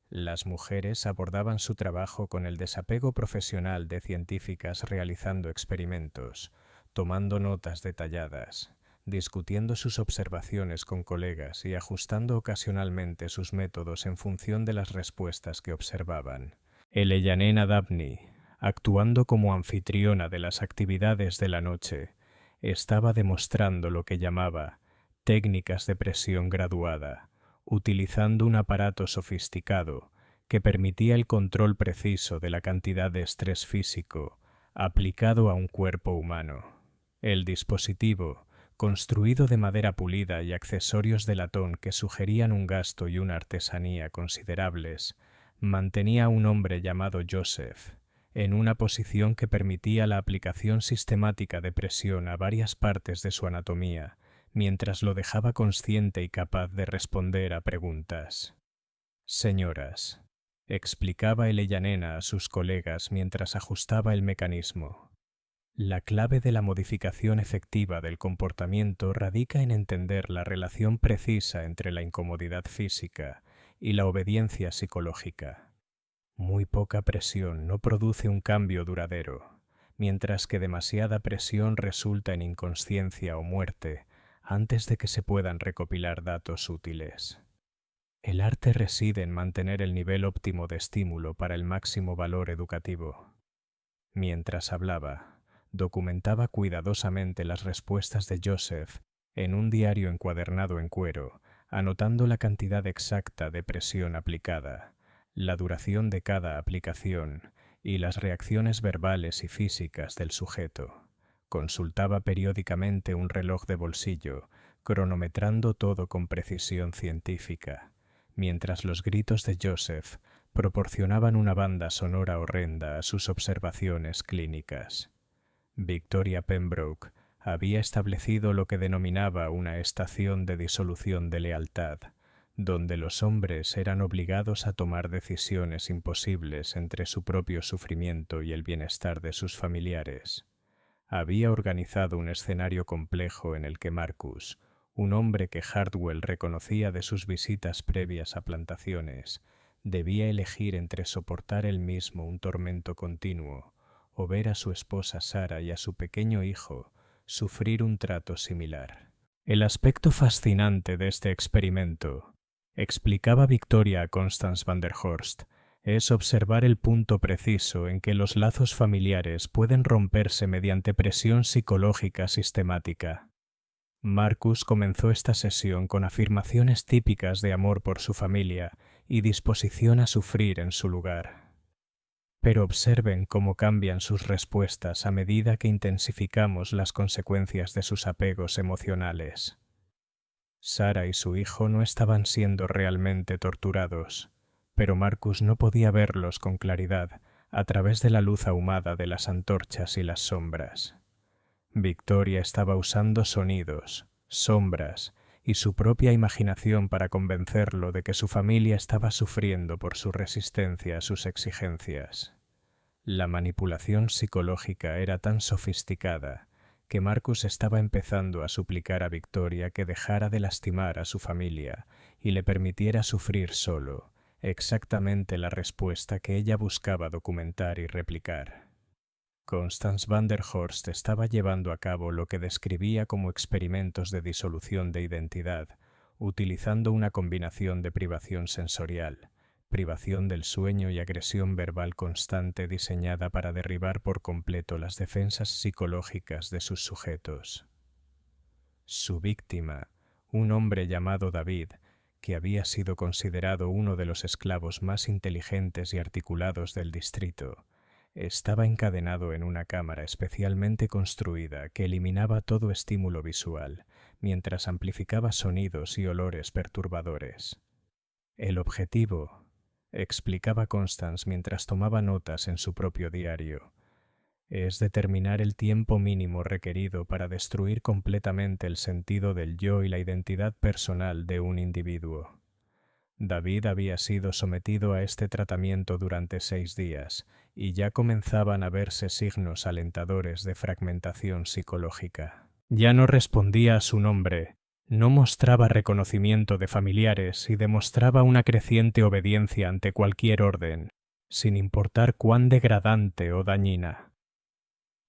Las mujeres abordaban su trabajo con el desapego profesional de científicas realizando experimentos, tomando notas detalladas, discutiendo sus observaciones con colegas y ajustando ocasionalmente sus métodos en función de las respuestas que observaban. Eleyanena Dabney, actuando como anfitriona de las actividades de la noche, estaba demostrando lo que llamaba técnicas de presión graduada, utilizando un aparato sofisticado que permitía el control preciso de la cantidad de estrés físico aplicado a un cuerpo humano. El dispositivo, construido de madera pulida y accesorios de latón que sugerían un gasto y una artesanía considerables, mantenía a un hombre llamado Joseph en una posición que permitía la aplicación sistemática de presión a varias partes de su anatomía, mientras lo dejaba consciente y capaz de responder a preguntas. Señoras, explicaba Eleyanena a sus colegas mientras ajustaba el mecanismo. La clave de la modificación efectiva del comportamiento radica en entender la relación precisa entre la incomodidad física y la obediencia psicológica. Muy poca presión no produce un cambio duradero, mientras que demasiada presión resulta en inconsciencia o muerte antes de que se puedan recopilar datos útiles. El arte reside en mantener el nivel óptimo de estímulo para el máximo valor educativo. Mientras hablaba, documentaba cuidadosamente las respuestas de Joseph en un diario encuadernado en cuero, anotando la cantidad exacta de presión aplicada, la duración de cada aplicación y las reacciones verbales y físicas del sujeto. Consultaba periódicamente un reloj de bolsillo, cronometrando todo con precisión científica, mientras los gritos de Joseph proporcionaban una banda sonora horrenda a sus observaciones clínicas. Victoria Pembroke había establecido lo que denominaba una estación de disolución de lealtad, donde los hombres eran obligados a tomar decisiones imposibles entre su propio sufrimiento y el bienestar de sus familiares. Había organizado un escenario complejo en el que Marcus, un hombre que Hartwell reconocía de sus visitas previas a plantaciones, debía elegir entre soportar él mismo un tormento continuo o ver a su esposa Sarah y a su pequeño hijo sufrir un trato similar. El aspecto fascinante de este experimento, explicaba Victoria a Constance van der Horst, es observar el punto preciso en que los lazos familiares pueden romperse mediante presión psicológica sistemática. Marcus comenzó esta sesión con afirmaciones típicas de amor por su familia y disposición a sufrir en su lugar. Pero observen cómo cambian sus respuestas a medida que intensificamos las consecuencias de sus apegos emocionales. Sarah y su hijo no estaban siendo realmente torturados, pero Marcus no podía verlos con claridad a través de la luz ahumada de las antorchas y las sombras. Victoria estaba usando sonidos, sombras y su propia imaginación para convencerlo de que su familia estaba sufriendo por su resistencia a sus exigencias. La manipulación psicológica era tan sofisticada que Marcus estaba empezando a suplicar a Victoria que dejara de lastimar a su familia y le permitiera sufrir solo, exactamente la respuesta que ella buscaba documentar y replicar. Constance van der Horst estaba llevando a cabo lo que describía como experimentos de disolución de identidad, utilizando una combinación de privación sensorial, privación del sueño y agresión verbal constante diseñada para derribar por completo las defensas psicológicas de sus sujetos. Su víctima, un hombre llamado David, que había sido considerado uno de los esclavos más inteligentes y articulados del distrito, Estaba encadenado en una cámara especialmente construida que eliminaba todo estímulo visual, mientras amplificaba sonidos y olores perturbadores. El objetivo, explicaba Constance mientras tomaba notas en su propio diario, es determinar el tiempo mínimo requerido para destruir completamente el sentido del yo y la identidad personal de un individuo. David había sido sometido a este tratamiento durante 6 días y ya comenzaban a verse signos alentadores de fragmentación psicológica. Ya no respondía a su nombre, no mostraba reconocimiento de familiares y demostraba una creciente obediencia ante cualquier orden, sin importar cuán degradante o dañina.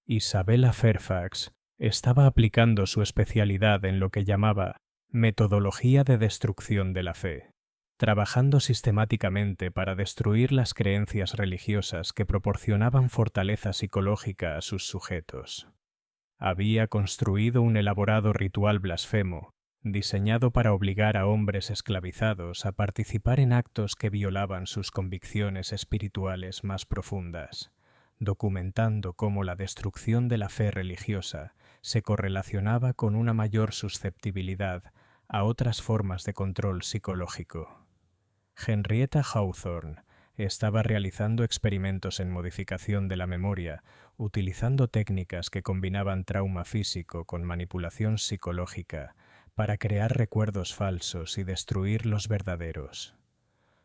Isabella Fairfax estaba aplicando su especialidad en lo que llamaba metodología de destrucción de la fe, trabajando sistemáticamente para destruir las creencias religiosas que proporcionaban fortaleza psicológica a sus sujetos. Había construido un elaborado ritual blasfemo, diseñado para obligar a hombres esclavizados a participar en actos que violaban sus convicciones espirituales más profundas, documentando cómo la destrucción de la fe religiosa se correlacionaba con una mayor susceptibilidad a otras formas de control psicológico. Henrietta Hawthorne estaba realizando experimentos en modificación de la memoria, utilizando técnicas que combinaban trauma físico con manipulación psicológica para crear recuerdos falsos y destruir los verdaderos.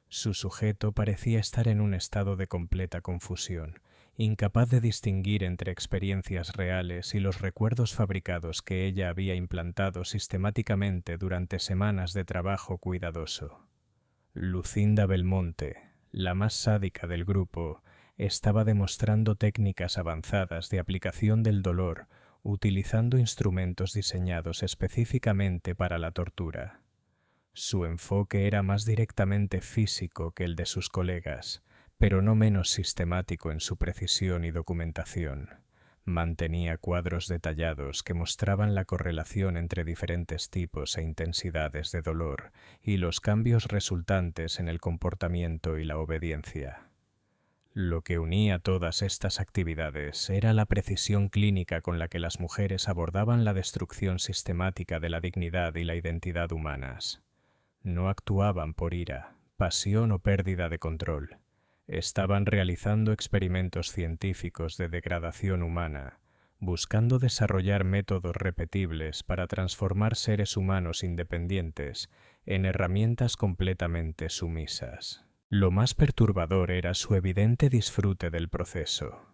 Su sujeto parecía estar en un estado de completa confusión, incapaz de distinguir entre experiencias reales y los recuerdos fabricados que ella había implantado sistemáticamente durante semanas de trabajo cuidadoso. Lucinda Belmonte, la más sádica del grupo, estaba demostrando técnicas avanzadas de aplicación del dolor, utilizando instrumentos diseñados específicamente para la tortura. Su enfoque era más directamente físico que el de sus colegas, pero no menos sistemático en su precisión y documentación. Mantenía cuadros detallados que mostraban la correlación entre diferentes tipos e intensidades de dolor y los cambios resultantes en el comportamiento y la obediencia. Lo que unía todas estas actividades era la precisión clínica con la que las mujeres abordaban la destrucción sistemática de la dignidad y la identidad humanas. No actuaban por ira, pasión o pérdida de control. Estaban realizando experimentos científicos de degradación humana, buscando desarrollar métodos repetibles para transformar seres humanos independientes en herramientas completamente sumisas. Lo más perturbador era su evidente disfrute del proceso.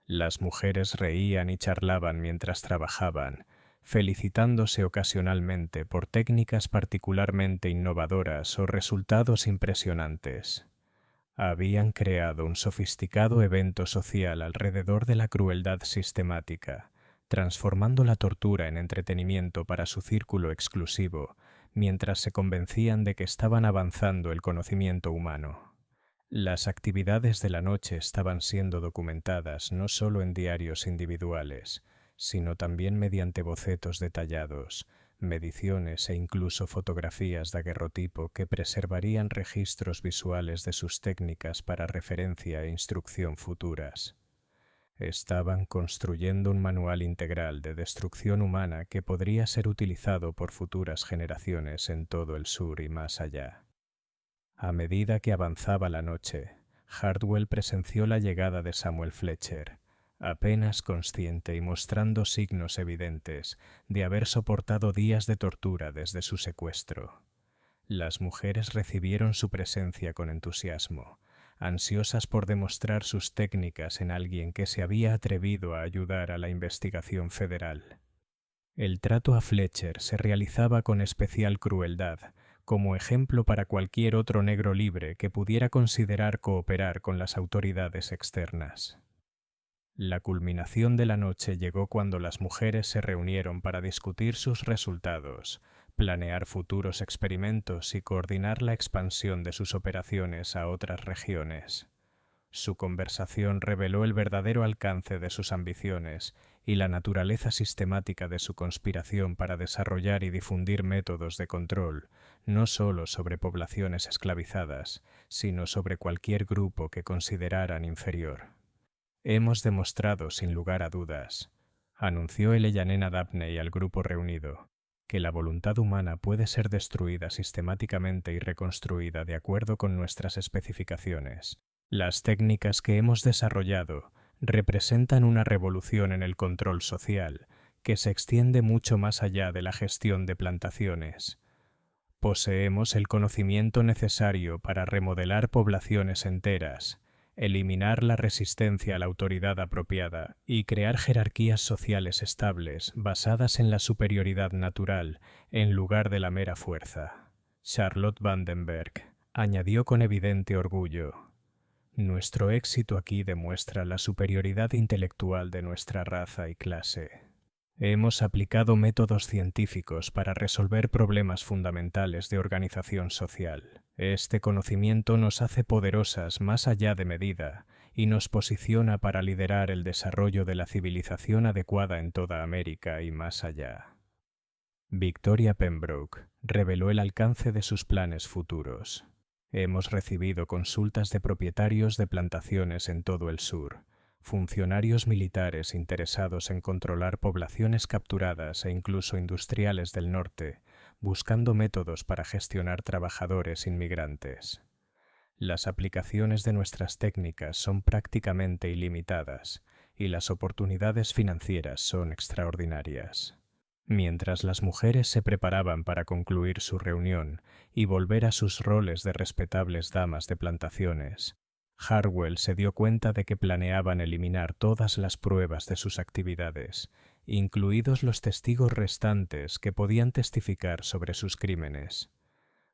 Las mujeres reían y charlaban mientras trabajaban, felicitándose ocasionalmente por técnicas particularmente innovadoras o resultados impresionantes. Habían creado un sofisticado evento social alrededor de la crueldad sistemática, transformando la tortura en entretenimiento para su círculo exclusivo, mientras se convencían de que estaban avanzando el conocimiento humano. Las actividades de la noche estaban siendo documentadas no solo en diarios individuales, sino también mediante bocetos detallados, mediciones e incluso fotografías daguerrotipo que preservarían registros visuales de sus técnicas para referencia e instrucción futuras. Estaban construyendo un manual integral de destrucción humana que podría ser utilizado por futuras generaciones en todo el sur y más allá. A medida que avanzaba la noche, Hardwell presenció la llegada de Samuel Fletcher, apenas consciente y mostrando signos evidentes de haber soportado días de tortura desde su secuestro. Las mujeres recibieron su presencia con entusiasmo, ansiosas por demostrar sus técnicas en alguien que se había atrevido a ayudar a la investigación federal. El trato a Fletcher se realizaba con especial crueldad, como ejemplo para cualquier otro negro libre que pudiera considerar cooperar con las autoridades externas. La culminación de la noche llegó cuando las mujeres se reunieron para discutir sus resultados, planear futuros experimentos y coordinar la expansión de sus operaciones a otras regiones. Su conversación reveló el verdadero alcance de sus ambiciones y la naturaleza sistemática de su conspiración para desarrollar y difundir métodos de control, no solo sobre poblaciones esclavizadas, sino sobre cualquier grupo que consideraran inferior. Hemos demostrado sin lugar a dudas, anunció Eleyanena Dabney al grupo reunido, que la voluntad humana puede ser destruida sistemáticamente y reconstruida de acuerdo con nuestras especificaciones. Las técnicas que hemos desarrollado representan una revolución en el control social que se extiende mucho más allá de la gestión de plantaciones. Poseemos el conocimiento necesario para remodelar poblaciones enteras, eliminar la resistencia a la autoridad apropiada y crear jerarquías sociales estables basadas en la superioridad natural en lugar de la mera fuerza. Charlotte Vandenberg añadió con evidente orgullo: nuestro éxito aquí demuestra la superioridad intelectual de nuestra raza y clase. Hemos aplicado métodos científicos para resolver problemas fundamentales de organización social. Este conocimiento nos hace poderosas más allá de medida y nos posiciona para liderar el desarrollo de la civilización adecuada en toda América y más allá. Victoria Pembroke reveló el alcance de sus planes futuros. Hemos recibido consultas de propietarios de plantaciones en todo el sur, funcionarios militares interesados en controlar poblaciones capturadas e incluso industriales del norte, buscando métodos para gestionar trabajadores inmigrantes. Las aplicaciones de nuestras técnicas son prácticamente ilimitadas y las oportunidades financieras son extraordinarias. Mientras las mujeres se preparaban para concluir su reunión y volver a sus roles de respetables damas de plantaciones, Hartwell se dio cuenta de que planeaban eliminar todas las pruebas de sus actividades, incluidos los testigos restantes que podían testificar sobre sus crímenes.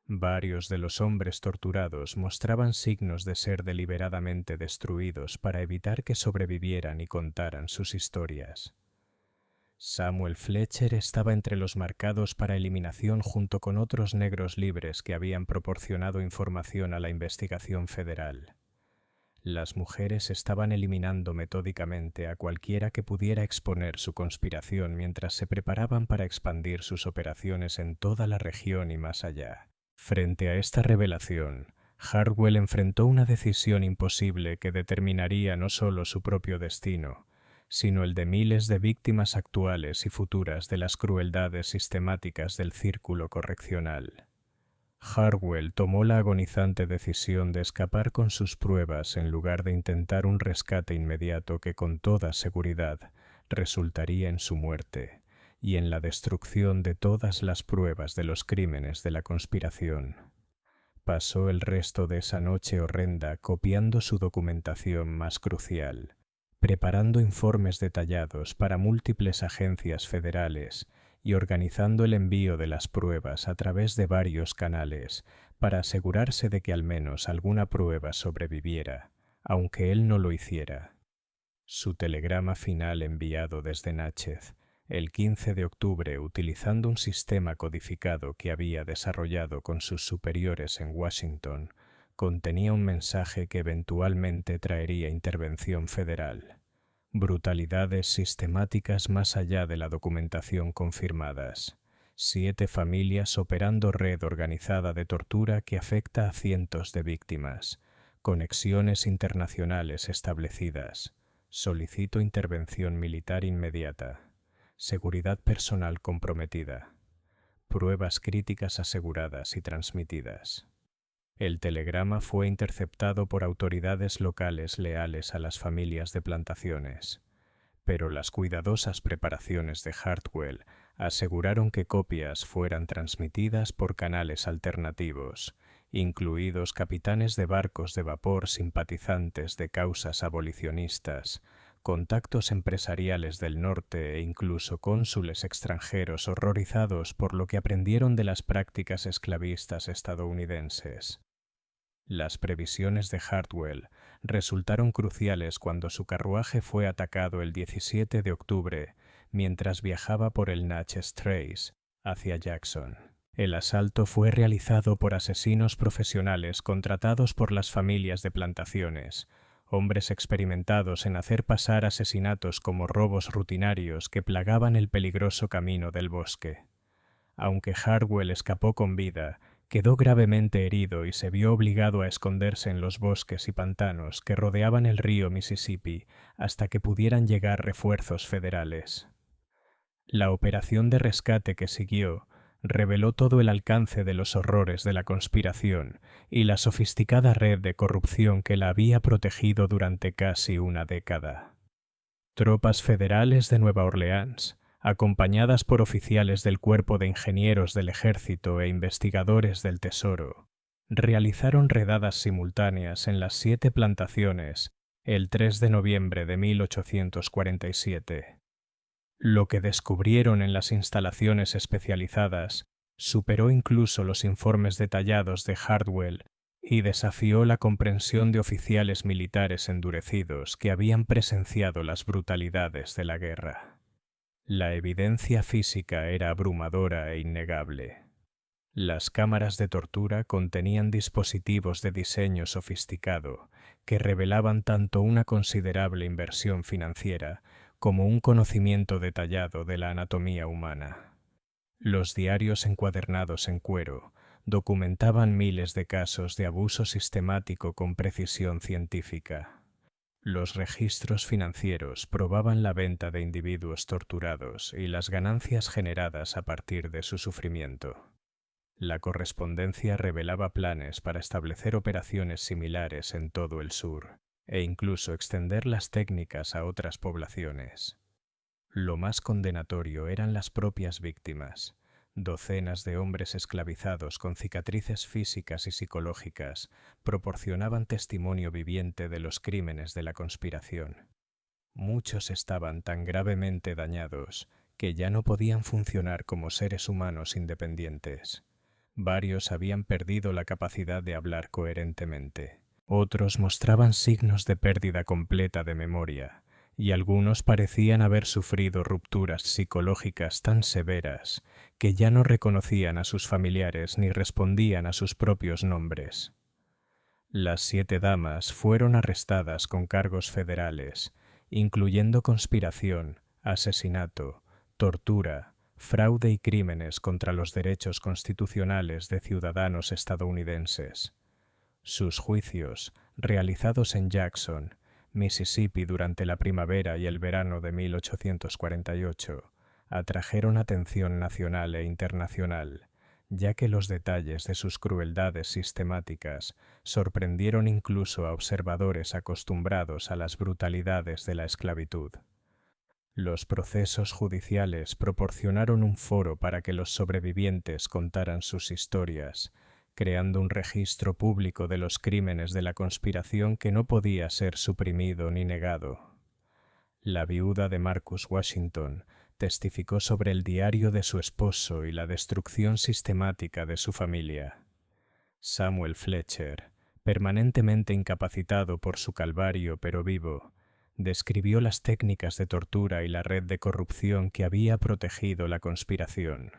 Varios de los hombres torturados mostraban signos de ser deliberadamente destruidos para evitar que sobrevivieran y contaran sus historias. Samuel Fletcher estaba entre los marcados para eliminación junto con otros negros libres que habían proporcionado información a la investigación federal. Las mujeres estaban eliminando metódicamente a cualquiera que pudiera exponer su conspiración mientras se preparaban para expandir sus operaciones en toda la región y más allá. Frente a esta revelación, Hartwell enfrentó una decisión imposible que determinaría no solo su propio destino, sino el de miles de víctimas actuales y futuras de las crueldades sistemáticas del círculo correccional. Hartwell tomó la agonizante decisión de escapar con sus pruebas en lugar de intentar un rescate inmediato que con toda seguridad resultaría en su muerte y en la destrucción de todas las pruebas de los crímenes de la conspiración. Pasó el resto de esa noche horrenda copiando su documentación más crucial, preparando informes detallados para múltiples agencias federales y organizando el envío de las pruebas a través de varios canales para asegurarse de que al menos alguna prueba sobreviviera, aunque él no lo hiciera. Su telegrama final enviado desde Natchez el 15 de octubre utilizando un sistema codificado que había desarrollado con sus superiores en Washington contenía un mensaje que eventualmente traería intervención federal. Brutalidades sistemáticas más allá de la documentación confirmadas. 7 familias operando red organizada de tortura que afecta a cientos de víctimas. Conexiones internacionales establecidas. Solicito intervención militar inmediata. Seguridad personal comprometida. Pruebas críticas aseguradas y transmitidas. El telegrama fue interceptado por autoridades locales leales a las familias de plantaciones, pero las cuidadosas preparaciones de Hartwell aseguraron que copias fueran transmitidas por canales alternativos, incluidos capitanes de barcos de vapor simpatizantes de causas abolicionistas, contactos empresariales del norte e incluso cónsules extranjeros horrorizados por lo que aprendieron de las prácticas esclavistas estadounidenses. Las previsiones de Hartwell resultaron cruciales cuando su carruaje fue atacado el 17 de octubre mientras viajaba por el Natchez Trace hacia Jackson. El asalto fue realizado por asesinos profesionales contratados por las familias de plantaciones, hombres experimentados en hacer pasar asesinatos como robos rutinarios que plagaban el peligroso camino del bosque. Aunque Hartwell escapó con vida, quedó gravemente herido y se vio obligado a esconderse en los bosques y pantanos que rodeaban el río Mississippi hasta que pudieran llegar refuerzos federales. La operación de rescate que siguió reveló todo el alcance de los horrores de la conspiración y la sofisticada red de corrupción que la había protegido durante casi una década. Tropas federales de Nueva Orleans, acompañadas por oficiales del Cuerpo de Ingenieros del Ejército e investigadores del Tesoro, realizaron redadas simultáneas en las 7 plantaciones el 3 de noviembre de 1847. Lo que descubrieron en las instalaciones especializadas superó incluso los informes detallados de Hartwell y desafió la comprensión de oficiales militares endurecidos que habían presenciado las brutalidades de la guerra. La evidencia física era abrumadora e innegable. Las cámaras de tortura contenían dispositivos de diseño sofisticado que revelaban tanto una considerable inversión financiera como un conocimiento detallado de la anatomía humana. Los diarios encuadernados en cuero documentaban miles de casos de abuso sistemático con precisión científica. Los registros financieros probaban la venta de individuos torturados y las ganancias generadas a partir de su sufrimiento. La correspondencia revelaba planes para establecer operaciones similares en todo el sur e incluso extender las técnicas a otras poblaciones. Lo más condenatorio eran las propias víctimas. Docenas de hombres esclavizados con cicatrices físicas y psicológicas proporcionaban testimonio viviente de los crímenes de la conspiración. Muchos estaban tan gravemente dañados que ya no podían funcionar como seres humanos independientes. Varios habían perdido la capacidad de hablar coherentemente. Otros mostraban signos de pérdida completa de memoria, y algunos parecían haber sufrido rupturas psicológicas tan severas que ya no reconocían a sus familiares ni respondían a sus propios nombres. Las 7 damas fueron arrestadas con cargos federales, incluyendo conspiración, asesinato, tortura, fraude y crímenes contra los derechos constitucionales de ciudadanos estadounidenses. Sus juicios, realizados en Jackson, Mississippi durante la primavera y el verano de 1848, atrajeron atención nacional e internacional, ya que los detalles de sus crueldades sistemáticas sorprendieron incluso a observadores acostumbrados a las brutalidades de la esclavitud. Los procesos judiciales proporcionaron un foro para que los sobrevivientes contaran sus historias, creando un registro público de los crímenes de la conspiración que no podía ser suprimido ni negado. La viuda de Marcus Washington testificó sobre el diario de su esposo y la destrucción sistemática de su familia. Samuel Fletcher, permanentemente incapacitado por su calvario pero vivo, describió las técnicas de tortura y la red de corrupción que había protegido la conspiración.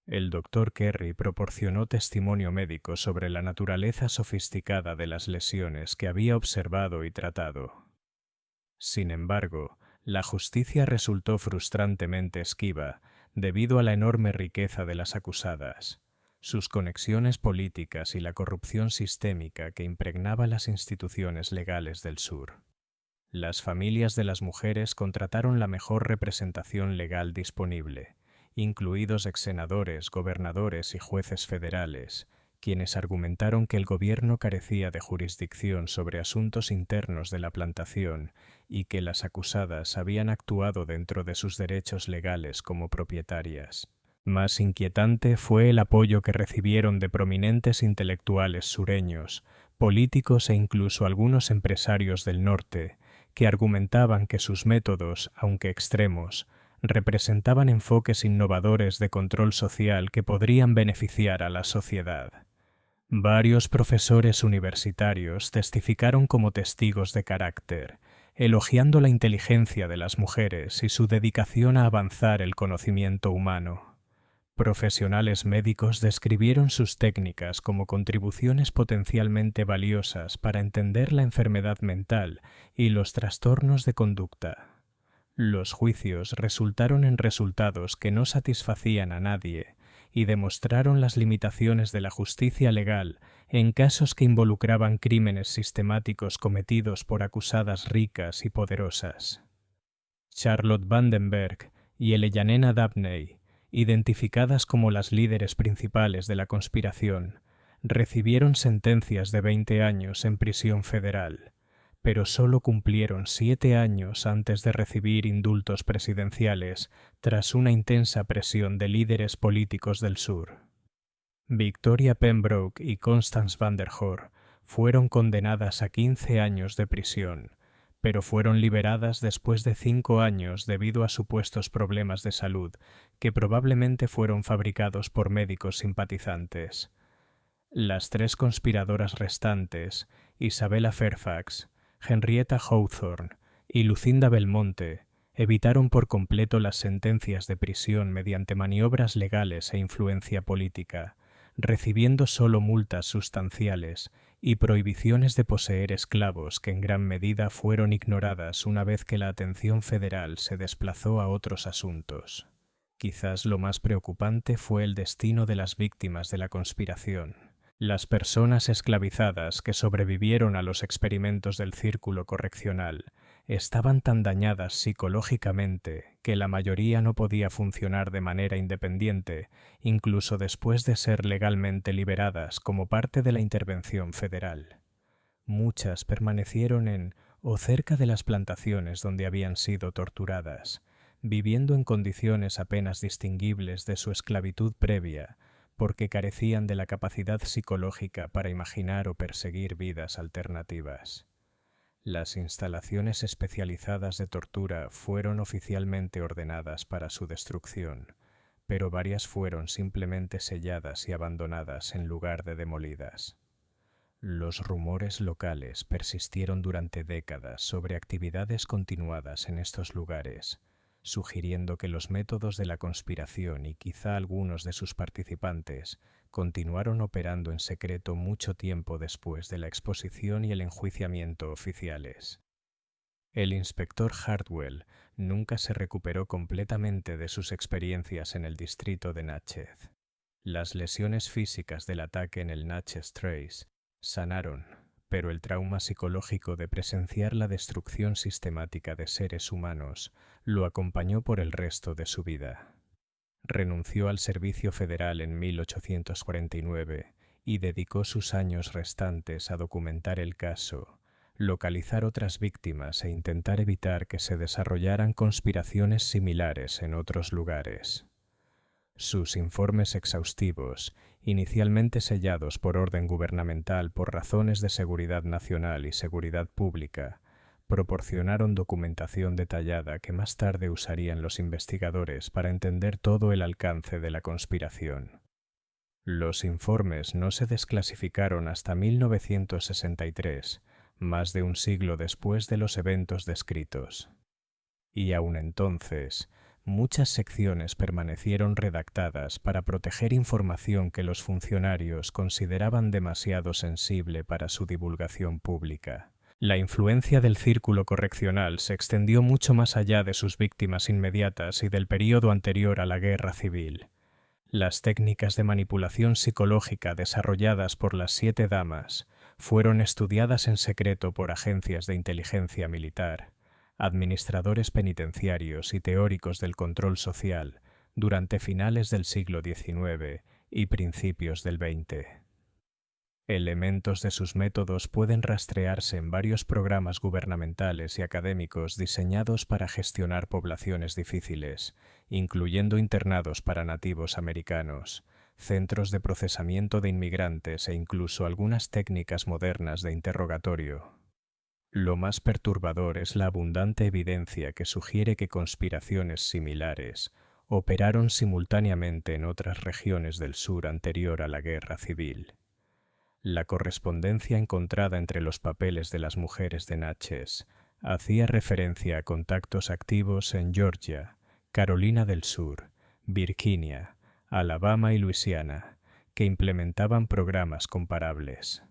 El Dr. Kerry proporcionó testimonio médico sobre la naturaleza sofisticada de las lesiones que había observado y tratado. Sin embargo, la justicia resultó frustrantemente esquiva debido a la enorme riqueza de las acusadas, sus conexiones políticas y la corrupción sistémica que impregnaba las instituciones legales del sur. Las familias de las mujeres contrataron la mejor representación legal disponible, incluidos exsenadores, gobernadores y jueces federales, quienes argumentaron que el gobierno carecía de jurisdicción sobre asuntos internos de la plantación y que las acusadas habían actuado dentro de sus derechos legales como propietarias. Más inquietante fue el apoyo que recibieron de prominentes intelectuales sureños, políticos e incluso algunos empresarios del norte, que argumentaban que sus métodos, aunque extremos, representaban enfoques innovadores de control social que podrían beneficiar a la sociedad. Varios profesores universitarios testificaron como testigos de carácter, elogiando la inteligencia de las mujeres y su dedicación a avanzar el conocimiento humano. Profesionales médicos describieron sus técnicas como contribuciones potencialmente valiosas para entender la enfermedad mental y los trastornos de conducta. Los juicios resultaron en resultados que no satisfacían a nadie y demostraron las limitaciones de la justicia legal en casos que involucraban crímenes sistemáticos cometidos por acusadas ricas y poderosas. Charlotte Vandenberg y Eleyanena Dabney, identificadas como las líderes principales de la conspiración, recibieron sentencias de 20 años en prisión federal, pero solo cumplieron 7 años antes de recibir indultos presidenciales tras una intensa presión de líderes políticos del sur. Victoria Pembroke y Constance van der Hoor fueron condenadas a 15 años de prisión, pero fueron liberadas después de 5 años debido a supuestos problemas de salud que probablemente fueron fabricados por médicos simpatizantes. Las 3 conspiradoras restantes, Isabella Fairfax, Henrietta Hawthorne y Lucinda Belmonte, evitaron por completo las sentencias de prisión mediante maniobras legales e influencia política, recibiendo solo multas sustanciales y prohibiciones de poseer esclavos que en gran medida fueron ignoradas una vez que la atención federal se desplazó a otros asuntos. Quizás lo más preocupante fue el destino de las víctimas de la conspiración. Las personas esclavizadas que sobrevivieron a los experimentos del círculo correccional estaban tan dañadas psicológicamente que la mayoría no podía funcionar de manera independiente, incluso después de ser legalmente liberadas como parte de la intervención federal. Muchas permanecieron en o cerca de las plantaciones donde habían sido torturadas, viviendo en condiciones apenas distinguibles de su esclavitud previa, porque carecían de la capacidad psicológica para imaginar o perseguir vidas alternativas. Las instalaciones especializadas de tortura fueron oficialmente ordenadas para su destrucción, pero varias fueron simplemente selladas y abandonadas en lugar de demolidas. Los rumores locales persistieron durante décadas sobre actividades continuadas en estos lugares, sugiriendo que los métodos de la conspiración y quizá algunos de sus participantes continuaron operando en secreto mucho tiempo después de la exposición y el enjuiciamiento oficiales. El inspector Hartwell nunca se recuperó completamente de sus experiencias en el distrito de Natchez. Las lesiones físicas del ataque en el Natchez Trace sanaron, pero el trauma psicológico de presenciar la destrucción sistemática de seres humanos lo acompañó por el resto de su vida. Renunció al servicio federal en 1849 y dedicó sus años restantes a documentar el caso, localizar otras víctimas e intentar evitar que se desarrollaran conspiraciones similares en otros lugares. Sus informes exhaustivos, inicialmente sellados por orden gubernamental por razones de seguridad nacional y seguridad pública, proporcionaron documentación detallada que más tarde usarían los investigadores para entender todo el alcance de la conspiración. Los informes no se desclasificaron hasta 1963, más de un siglo después de los eventos descritos. Y aún entonces, muchas secciones permanecieron redactadas para proteger información que los funcionarios consideraban demasiado sensible para su divulgación pública. La influencia del círculo correccional se extendió mucho más allá de sus víctimas inmediatas y del período anterior a la Guerra Civil. Las técnicas de manipulación psicológica desarrolladas por las 7 damas fueron estudiadas en secreto por agencias de inteligencia militar, administradores penitenciarios y teóricos del control social durante finales del siglo XIX y principios del XX. Elementos de sus métodos pueden rastrearse en varios programas gubernamentales y académicos diseñados para gestionar poblaciones difíciles, incluyendo internados para nativos americanos, centros de procesamiento de inmigrantes e incluso algunas técnicas modernas de interrogatorio. Lo más perturbador es la abundante evidencia que sugiere que conspiraciones similares operaron simultáneamente en otras regiones del sur anterior a la Guerra Civil. La correspondencia encontrada entre los papeles de las mujeres de Natchez hacía referencia a contactos activos en Georgia, Carolina del Sur, Virginia, Alabama y Luisiana, que implementaban programas comparables.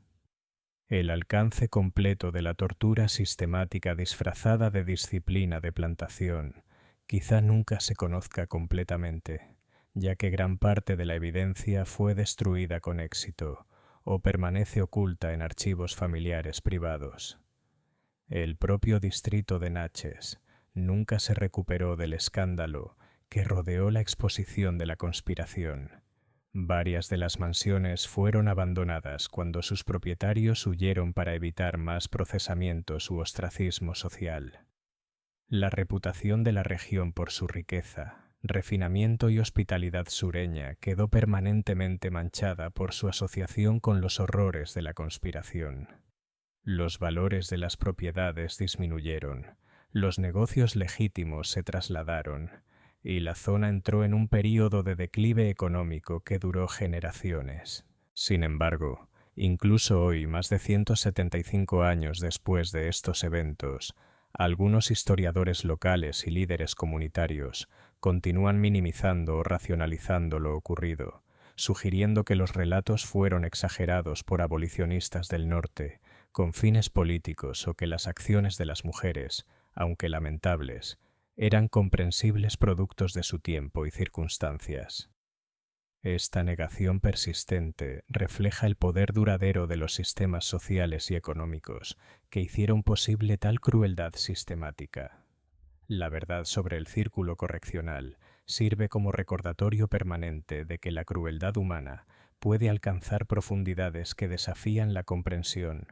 El alcance completo de la tortura sistemática disfrazada de disciplina de plantación quizá nunca se conozca completamente, ya que gran parte de la evidencia fue destruida con éxito o permanece oculta en archivos familiares privados. El propio distrito de Natchez nunca se recuperó del escándalo que rodeó la exposición de la conspiración. Varias de las mansiones fueron abandonadas cuando sus propietarios huyeron para evitar más procesamientos u ostracismo social. La reputación de la región por su riqueza, refinamiento y hospitalidad sureña quedó permanentemente manchada por su asociación con los horrores de la conspiración. Los valores de las propiedades disminuyeron, los negocios legítimos se trasladaron, y la zona entró en un período de declive económico que duró generaciones. Sin embargo, incluso hoy, más de 175 años después de estos eventos, algunos historiadores locales y líderes comunitarios continúan minimizando o racionalizando lo ocurrido, sugiriendo que los relatos fueron exagerados por abolicionistas del norte, con fines políticos, o que las acciones de las mujeres, aunque lamentables, eran comprensibles productos de su tiempo y circunstancias. Esta negación persistente refleja el poder duradero de los sistemas sociales y económicos que hicieron posible tal crueldad sistemática. La verdad sobre el círculo correccional sirve como recordatorio permanente de que la crueldad humana puede alcanzar profundidades que desafían la comprensión,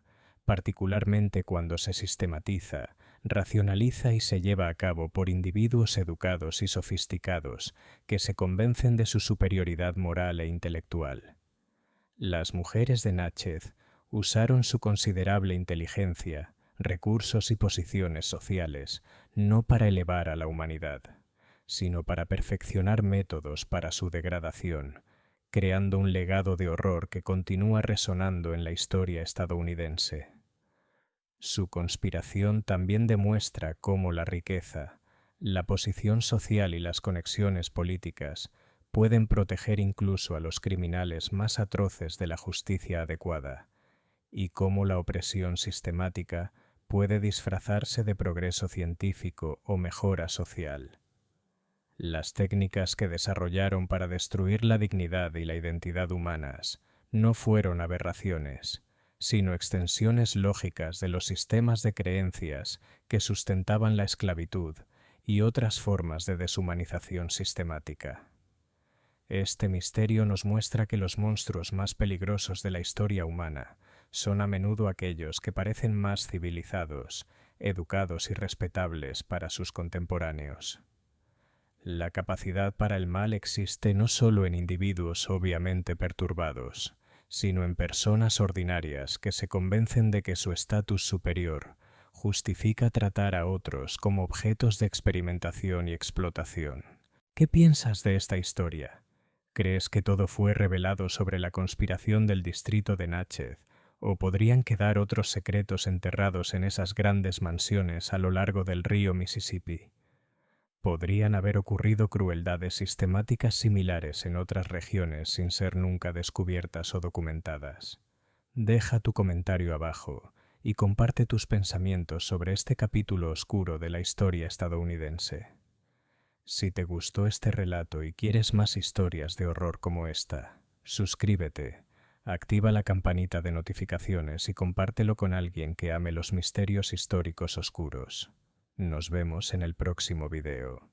particularmente cuando se sistematiza, racionaliza y se lleva a cabo por individuos educados y sofisticados que se convencen de su superioridad moral e intelectual. Las mujeres de Natchez usaron su considerable inteligencia, recursos y posiciones sociales no para elevar a la humanidad, sino para perfeccionar métodos para su degradación, creando un legado de horror que continúa resonando en la historia estadounidense. Su conspiración también demuestra cómo la riqueza, la posición social y las conexiones políticas pueden proteger incluso a los criminales más atroces de la justicia adecuada, y cómo la opresión sistemática puede disfrazarse de progreso científico o mejora social. Las técnicas que desarrollaron para destruir la dignidad y la identidad humanas no fueron aberraciones, sino extensiones lógicas de los sistemas de creencias que sustentaban la esclavitud y otras formas de deshumanización sistemática. Este misterio nos muestra que los monstruos más peligrosos de la historia humana son a menudo aquellos que parecen más civilizados, educados y respetables para sus contemporáneos. La capacidad para el mal existe no solo en individuos obviamente perturbados, sino en personas ordinarias que se convencen de que su estatus superior justifica tratar a otros como objetos de experimentación y explotación. ¿Qué piensas de esta historia? ¿Crees que todo fue revelado sobre la conspiración del distrito de Natchez, o podrían quedar otros secretos enterrados en esas grandes mansiones a lo largo del río Mississippi? ¿Podrían haber ocurrido crueldades sistemáticas similares en otras regiones sin ser nunca descubiertas o documentadas? Deja tu comentario abajo y comparte tus pensamientos sobre este capítulo oscuro de la historia estadounidense. Si te gustó este relato y quieres más historias de horror como esta, suscríbete, activa la campanita de notificaciones y compártelo con alguien que ame los misterios históricos oscuros. Nos vemos en el próximo video.